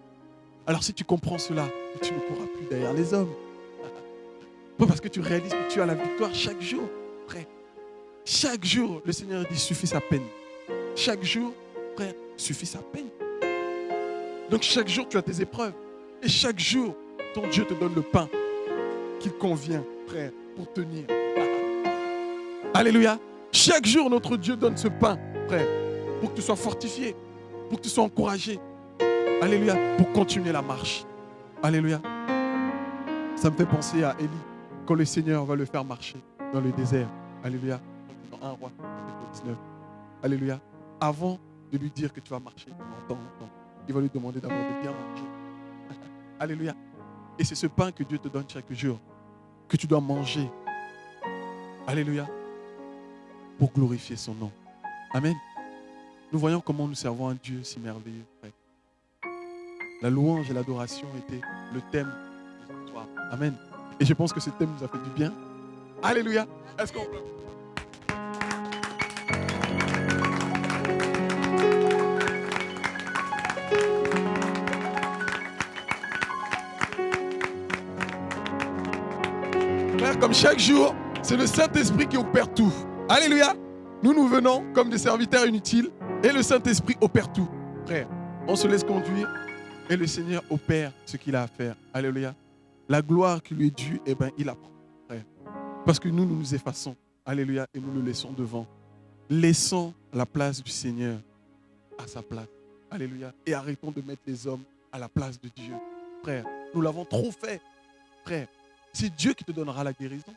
Alors si tu comprends cela, tu ne courras plus derrière les hommes. Parce que tu réalises que tu as la victoire chaque jour, frère. Chaque jour, le Seigneur dit, suffit sa peine. Chaque jour, frère, suffit sa peine. Donc chaque jour, tu as tes épreuves. Et chaque jour, ton Dieu te donne le pain qu'il convient, frère, pour tenir. Alléluia. Chaque jour, notre Dieu donne ce pain, frère, pour que tu sois fortifié, pour que tu sois encouragé. Alléluia. Pour continuer la marche. Alléluia. Ça me fait penser à Élie, quand le Seigneur va le faire marcher dans le désert. Alléluia. Dans 1 Roi 19. Alléluia. Avant de lui dire que tu vas marcher longtemps, il va lui demander d'abord de bien manger. Alléluia. Et c'est ce pain que Dieu te donne chaque jour, que tu dois manger. Alléluia. Pour glorifier son nom. Amen. Nous voyons comment nous servons un Dieu si merveilleux, frère. La louange et l'adoration étaient le thème de ce soir. Amen. Et je pense que ce thème nous a fait du bien. Alléluia. Est-ce qu'on peut... Frère, comme chaque jour, c'est le Saint-Esprit qui opère tout. Alléluia. Nous venons comme des serviteurs inutiles et le Saint-Esprit opère tout. Frère, on se laisse conduire et le Seigneur opère ce qu'il a à faire. Alléluia. La gloire qui lui est due, eh bien, il apprend, frère. Parce que nous nous effaçons. Alléluia. Et nous le laissons devant. Laissons la place du Seigneur à sa place. Alléluia. Et arrêtons de mettre les hommes à la place de Dieu. Frère, nous l'avons trop fait. Frère, c'est Dieu qui te donnera la guérison.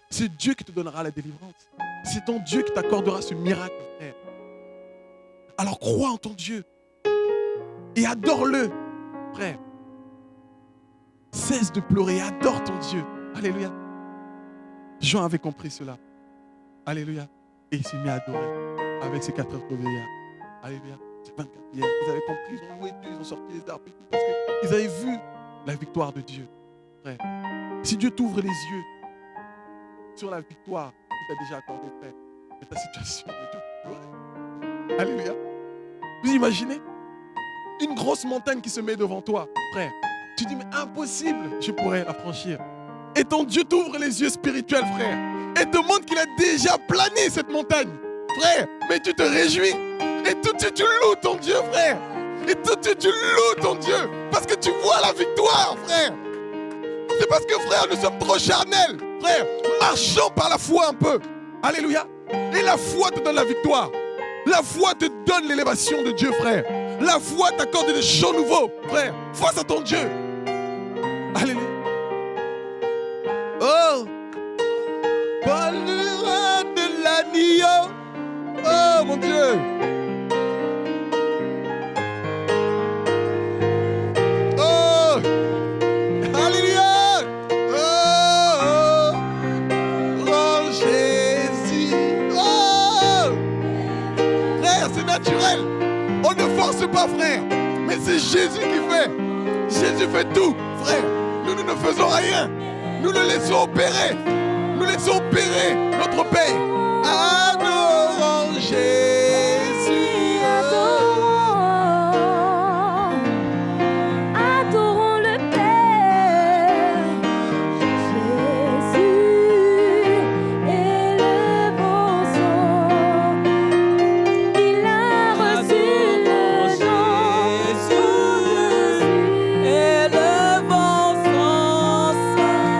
C'est Dieu qui te donnera la délivrance. C'est ton Dieu qui t'accordera ce miracle, frère. Alors crois en ton Dieu et adore-le, frère. Cesse de pleurer et adore ton Dieu. Alléluia. Jean avait compris cela. Alléluia. Et il s'est mis à adorer avec ses 4 autres veillards. Alléluia. C'est 24 hier. Ils avaient compris, ils ont loué Dieu, ils ont sorti les armes. Parce qu'ils avaient vu la victoire de Dieu. Frère, si Dieu t'ouvre les yeux sur la victoire qu'il t'a déjà accordée, frère, de ta situation, alléluia. Vous imaginez une grosse montagne qui se met devant toi, frère. Tu dis, mais impossible, je pourrais la franchir. Et ton Dieu t'ouvre les yeux spirituels, frère, et te montre qu'il a déjà plané cette montagne, frère. Mais tu te réjouis, et tout de suite tu loues ton Dieu, frère. Et tout de suite tu loues ton Dieu, parce que tu vois la victoire, frère. C'est parce que, frère, nous sommes trop charnels, frère. Marchons par la foi un peu. Alléluia. Et la foi te donne la victoire. La foi te donne l'élévation de Dieu, frère. La foi t'accorde des champs nouveaux, frère, face à ton Dieu. Alléluia. Oh, parlera de l'agneau. Oh, mon Dieu. Oh, alléluia. Oh, oh, Jésus. Oh, frère, c'est naturel. On ne force pas, frère, mais c'est Jésus qui fait. Jésus fait tout, frère. Nous ne faisons rien. Nous le laissons opérer. Nous laissons opérer notre Père. Adorons Jésus. Adorons le Père. Jésus, élevons son. Il a reçu le nom. Élevons son Saint.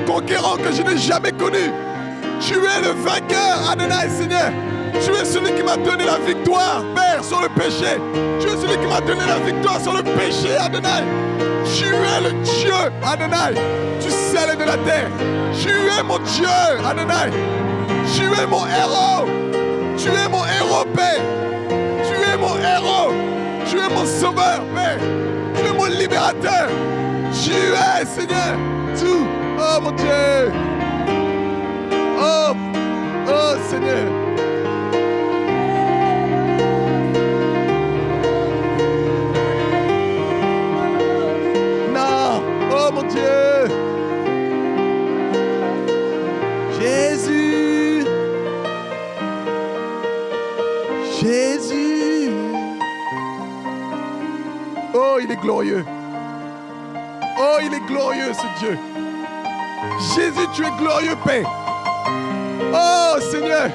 conquérant que je n'ai jamais connu. Tu es le vainqueur, Adonai, Seigneur. Tu es celui qui m'a donné la victoire, Père, sur le péché. Tu es celui qui m'a donné la victoire sur le péché, Adonai. Tu es le Dieu, Adonai, du ciel et de la terre. Tu es mon Dieu, Adonai. Tu es mon héros. Tu es mon héros, Père. Tu es mon héros. Tu es mon sauveur, Père. Tu es mon libérateur. Tu es, Seigneur, tout. Oh, mon Dieu. Oh, oh, Seigneur. Non. Oh, mon Dieu. Jésus. Jésus. Oh, il est glorieux. Oh, il est glorieux, ce Dieu. Jésus, tu es glorieux, Père. Oh, Seigneur.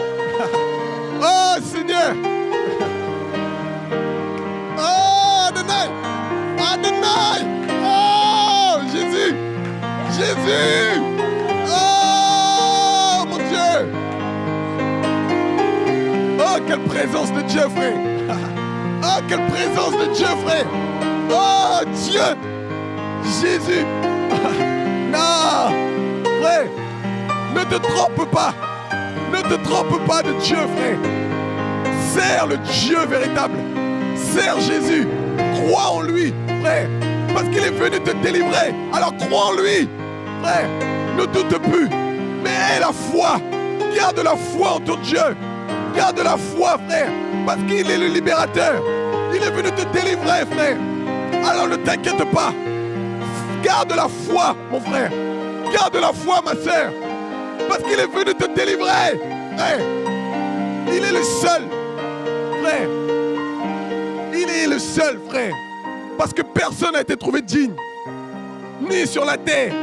Oh, Seigneur. Oh, Adonai. Adonai. Oh, Jésus. Jésus. Oh, mon Dieu. Oh, quelle présence de Dieu, frère. Oh, quelle présence de Dieu, frère. Oh, Dieu. Jésus. Non. Frère, ne te trompe pas. Ne te trompe pas de Dieu, frère. Sers le Dieu véritable. Sers Jésus. Crois en lui, frère. Parce qu'il est venu te délivrer. Alors crois en lui, frère. Ne doute plus. Mais aie la foi. Garde la foi en ton Dieu. Garde la foi, frère. Parce qu'il est le libérateur. Il est venu te délivrer, frère. Alors ne t'inquiète pas. Garde la foi, mon frère. Garde la foi, ma sœur. Parce qu'il est venu te délivrer. Frère. Il est le seul. Frère. Il est le seul, frère. Parce que personne n'a été trouvé digne. Ni sur la terre,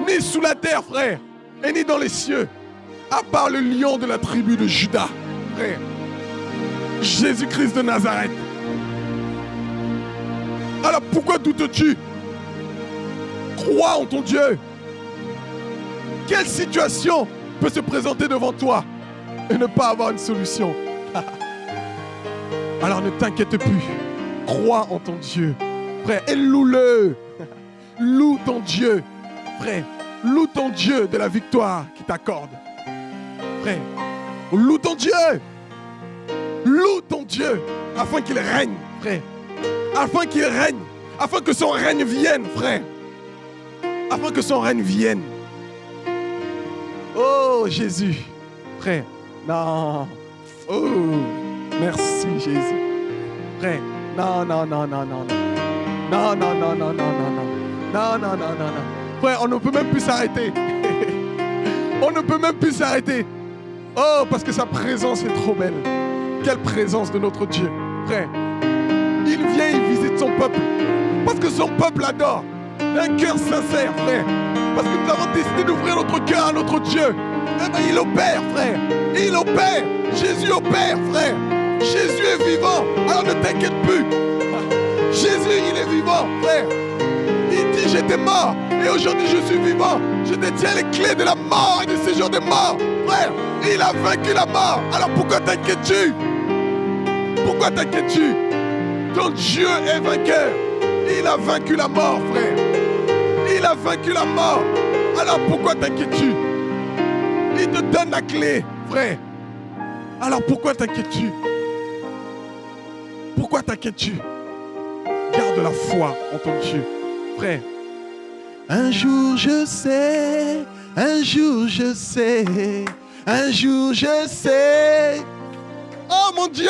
ni sous la terre, frère. Et ni dans les cieux. À part le lion de la tribu de Juda, frère. Jésus-Christ de Nazareth. Alors pourquoi doutes-tu? Crois en ton Dieu. Quelle situation peut se présenter devant toi et ne pas avoir une solution? Alors ne t'inquiète plus. Crois en ton Dieu, frère, et loue-le. Loue ton Dieu, frère. Loue ton Dieu de la victoire qu'il t'accorde. Frère, loue ton Dieu. Loue ton Dieu afin qu'il règne, frère. Afin qu'il règne. Afin que son règne vienne, frère. Afin que son règne vienne. Oh, Jésus, frère. Non. Oh, merci, Jésus. Frère, non, non, non, non, non, non. Non, non, non, non, non, non, non. Non, non, non, non, non. Frère, on ne peut même plus s'arrêter. On ne peut même plus s'arrêter. Oh, parce que sa présence est trop belle. Quelle présence de notre Dieu. Frère, il vient, il visite son peuple. Parce que son peuple adore. Un cœur sincère, frère. Parce que nous avons décidé d'ouvrir notre cœur à notre Dieu. Eh bien, il opère, frère. Il opère. Jésus opère, frère. Jésus est vivant. Alors ne t'inquiète plus. Jésus, il est vivant, frère. Il dit, j'étais mort. Et aujourd'hui, je suis vivant. Je détiens les clés de la mort et du séjour des morts. Frère, il a vaincu la mort. Alors pourquoi t'inquiètes-tu? Pourquoi t'inquiètes-tu? Ton Dieu est vainqueur. Il a vaincu la mort, frère. Il a vaincu la mort. Alors pourquoi t'inquiètes-tu? Il te donne la clé, frère. Alors pourquoi t'inquiètes-tu? Pourquoi t'inquiètes-tu? Garde la foi en ton Dieu, frère. Un jour je sais, un jour je sais, un jour je sais. Oh mon Dieu,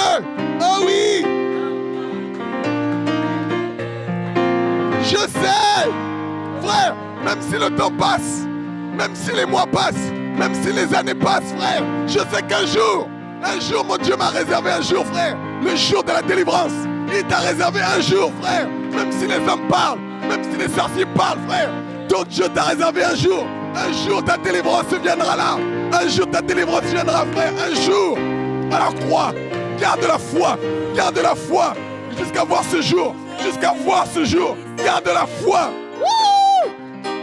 oh oui. Je sais, frère, même si le temps passe, même si les mois passent, même si les années passent, frère, je sais qu'un jour, mon Dieu m'a réservé un jour, frère, le jour de la délivrance. Il t'a réservé un jour, frère, même si les hommes parlent, même si les sorciers parlent, frère, ton Dieu t'a réservé un jour ta délivrance viendra là, un jour ta délivrance viendra, frère, un jour. Alors crois, garde la foi, jusqu'à voir ce jour, garde la foi. Wouh!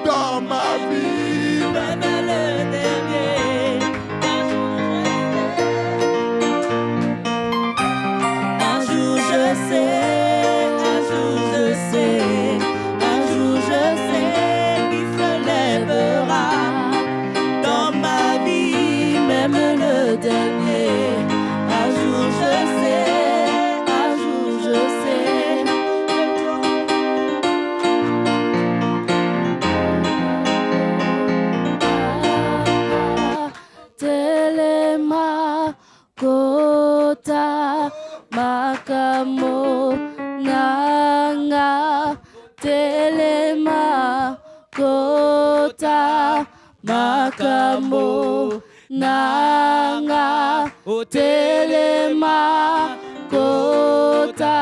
Dans ma vie. kota makamo nanga telema kota makamo nanga telema kota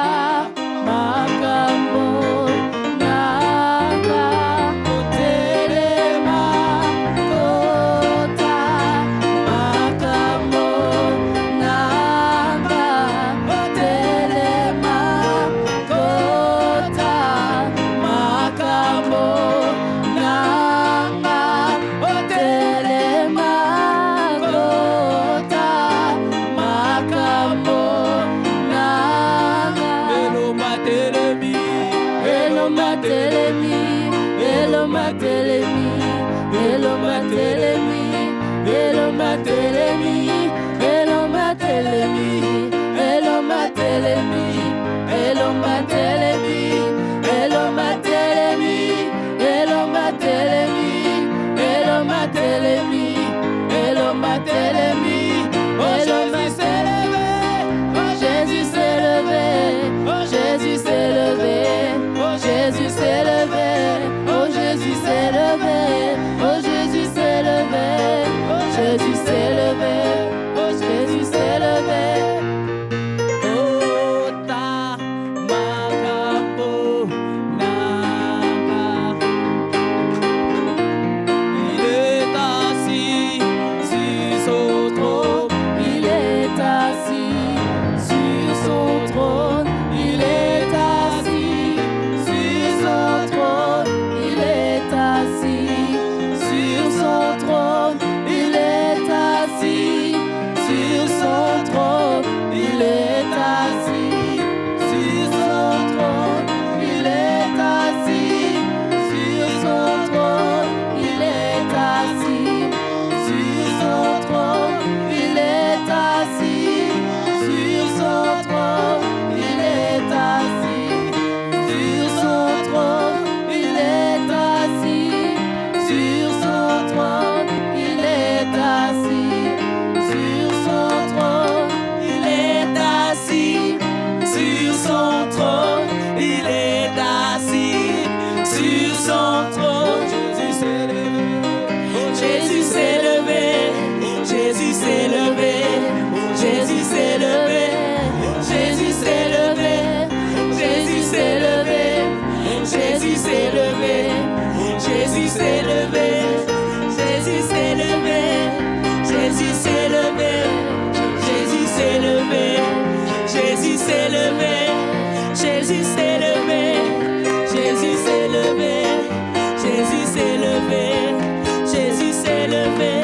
makamo nanga telema kota makamo nanga telema kota makamo nanga telema kota makamo nanga Elo matelemi Elo matelemi Elo matelemi Elo matelemi Elo matelemi Elo matelemi Elo matelemi Elo matelemi Elo matelemi Elo matelemi Elo matelemi Oh Jésus s'est levé Oh Jésus s'est levé Oh Jésus s'est levé Oh Jésus s'est levé Oh Jésus s'est levé Oh Jésus s'est levé Oh Jésus s'est levé Oh ta makambo nanga Il est assis sur son trône Il est assis sur son trône Il est assis sur son trône Il est assis sur son trône Il est assis sur son trône Il est assis sur son trône Il est assis sur son trône Il est assis sur son trône Il est assis sur son trône Il est assis sur son trône Il est assis sur son trône Il est assis sur son trône Il est assis sur son trône Il est assis sur son trône Jésus s'est levé Jésus s'est levé Jésus s'est levé Jésus s'est levé Jésus s'est levé Jésus s'est levé Jésus s'est levé Jésus s'est levé Jésus s'est levé Jésus s'est levé Jésus s'est levé Jésus s'est levé Jésus s'est levé Jésus s'est levé Jésus s'est levé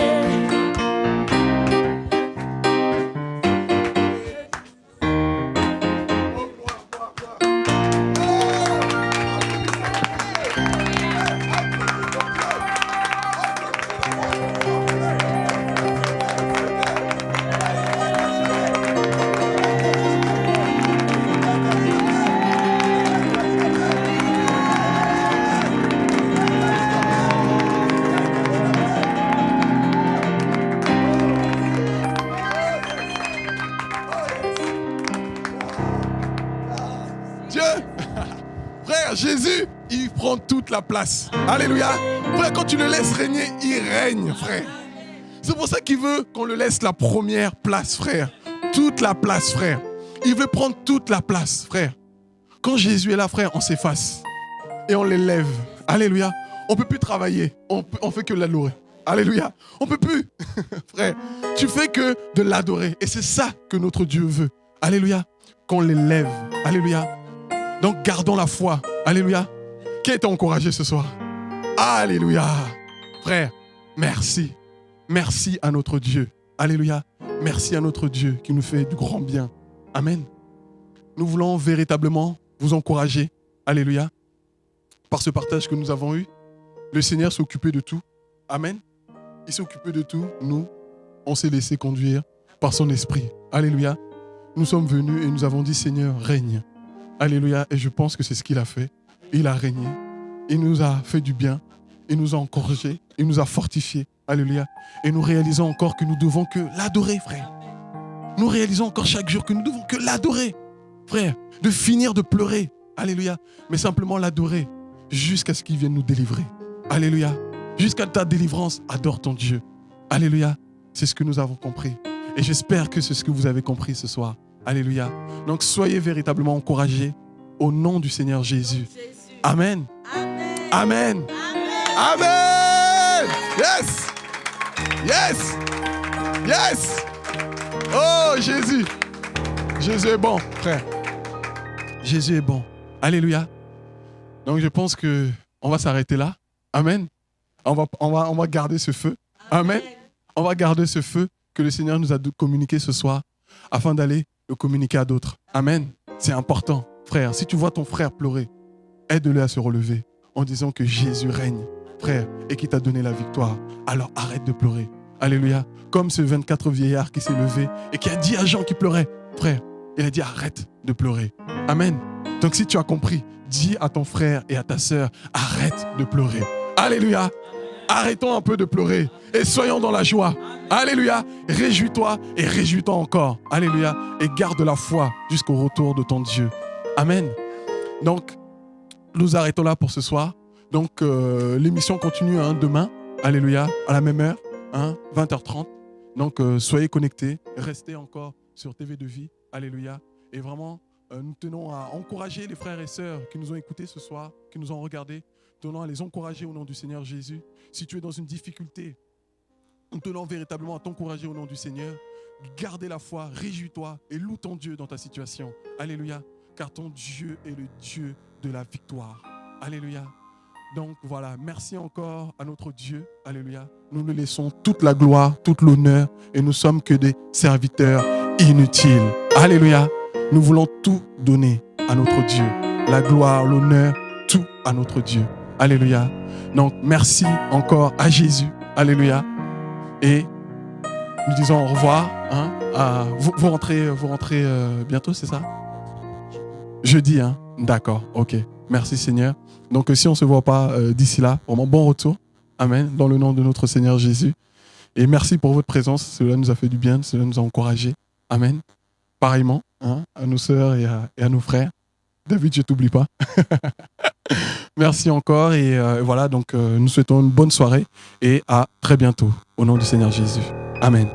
Dieu, frère, Jésus, il prend toute la place. Alléluia. Frère, quand tu le laisses régner, il règne, frère. C'est pour ça qu'il veut qu'on le laisse la première place, frère. Toute la place, frère. Il veut prendre toute la place, frère. Quand Jésus est là, frère, on s'efface. Et on l'élève. Alléluia. On ne peut plus travailler. On fait que l'adorer. Alléluia. On ne peut plus. Frère, tu fais que de l'adorer. Et c'est ça que notre Dieu veut. Alléluia. Qu'on l'élève. Alléluia. Donc gardons la foi. Alléluia. Qui est encouragé ce soir? Alléluia. Frère, merci. Merci à notre Dieu. Alléluia. Merci à notre Dieu qui nous fait du grand bien. Amen. Nous voulons véritablement vous encourager. Alléluia. Par ce partage que nous avons eu, le Seigneur s'est occupé de tout. Amen. Il s'est occupé de tout. Nous, on s'est laissé conduire par son esprit. Alléluia. Nous sommes venus et nous avons dit, Seigneur, règne. Alléluia. Et je pense que c'est ce qu'il a fait. Il a régné. Il nous a fait du bien. Il nous a encouragés. Il nous a fortifiés. Alléluia. Et nous réalisons encore que nous devons que l'adorer, frère. nous réalisons encore chaque jour que nous devons que l'adorer, frère, de finir de pleurer, alléluia, mais simplement l'adorer jusqu'à ce qu'il vienne nous délivrer, alléluia, jusqu'à ta délivrance, adore ton Dieu, alléluia, c'est ce que nous avons compris, et j'espère que c'est ce que vous avez compris ce soir, alléluia, donc soyez véritablement encouragés au nom du Seigneur Jésus, amen, amen, amen, yes, yes, yes, oh Jésus, Jésus est bon, frère. Jésus est bon. Alléluia. Donc je pense qu'on va s'arrêter là. Amen. On va garder ce feu. Amen. On va garder ce feu que le Seigneur nous a communiqué ce soir afin d'aller le communiquer à d'autres. Amen. C'est important. Frère, si tu vois ton frère pleurer, aide-le à se relever en disant que Jésus règne, frère, et qu'il t'a donné la victoire. Alors arrête de pleurer. Alléluia. Comme ce 24 vieillard qui s'est levé et qui a dit à Jean qui pleurait, frère, il a dit arrête de pleurer. Amen. Donc si tu as compris, dis à ton frère et à ta sœur, arrête de pleurer. Alléluia. Arrêtons un peu de pleurer et soyons dans la joie. Alléluia. Réjouis-toi et réjouis-toi encore. Alléluia. Et garde la foi jusqu'au retour de ton Dieu. Amen. Donc, nous arrêtons là pour ce soir. Donc, l'émission continue demain. Alléluia. À la même heure, 20h30. Donc, soyez connectés. Restez encore sur TV de Vie. Alléluia. Et vraiment, nous tenons à encourager les frères et sœurs qui nous ont écoutés ce soir, qui nous ont regardés. Nous tenons à les encourager au nom du Seigneur Jésus. Si tu es dans une difficulté, nous tenons véritablement à t'encourager au nom du Seigneur. Gardez la foi, réjouis-toi et loue ton Dieu dans ta situation. Alléluia. Car ton Dieu est le Dieu de la victoire. Alléluia. Donc voilà, merci encore à notre Dieu. Alléluia. Nous lui laissons toute la gloire, toute l'honneur et nous sommes que des serviteurs inutiles. Alléluia. Nous voulons tout donner à notre Dieu. La gloire, l'honneur, tout à notre Dieu. Alléluia. Donc merci encore à Jésus. Alléluia. Et nous disons au revoir. Vous rentrez bientôt, c'est ça? Jeudi, D'accord, ok. Merci Seigneur. Donc si on ne se voit pas d'ici là, vraiment bon retour. Amen. Dans le nom de notre Seigneur Jésus. Et merci pour votre présence. Cela nous a fait du bien, cela nous a encouragés. Amen. Pareillement, à nos sœurs et à nos frères. David, je ne t'oublie pas. Merci encore. Et voilà, donc nous souhaitons une bonne soirée et à très bientôt. Au nom du Seigneur Jésus. Amen.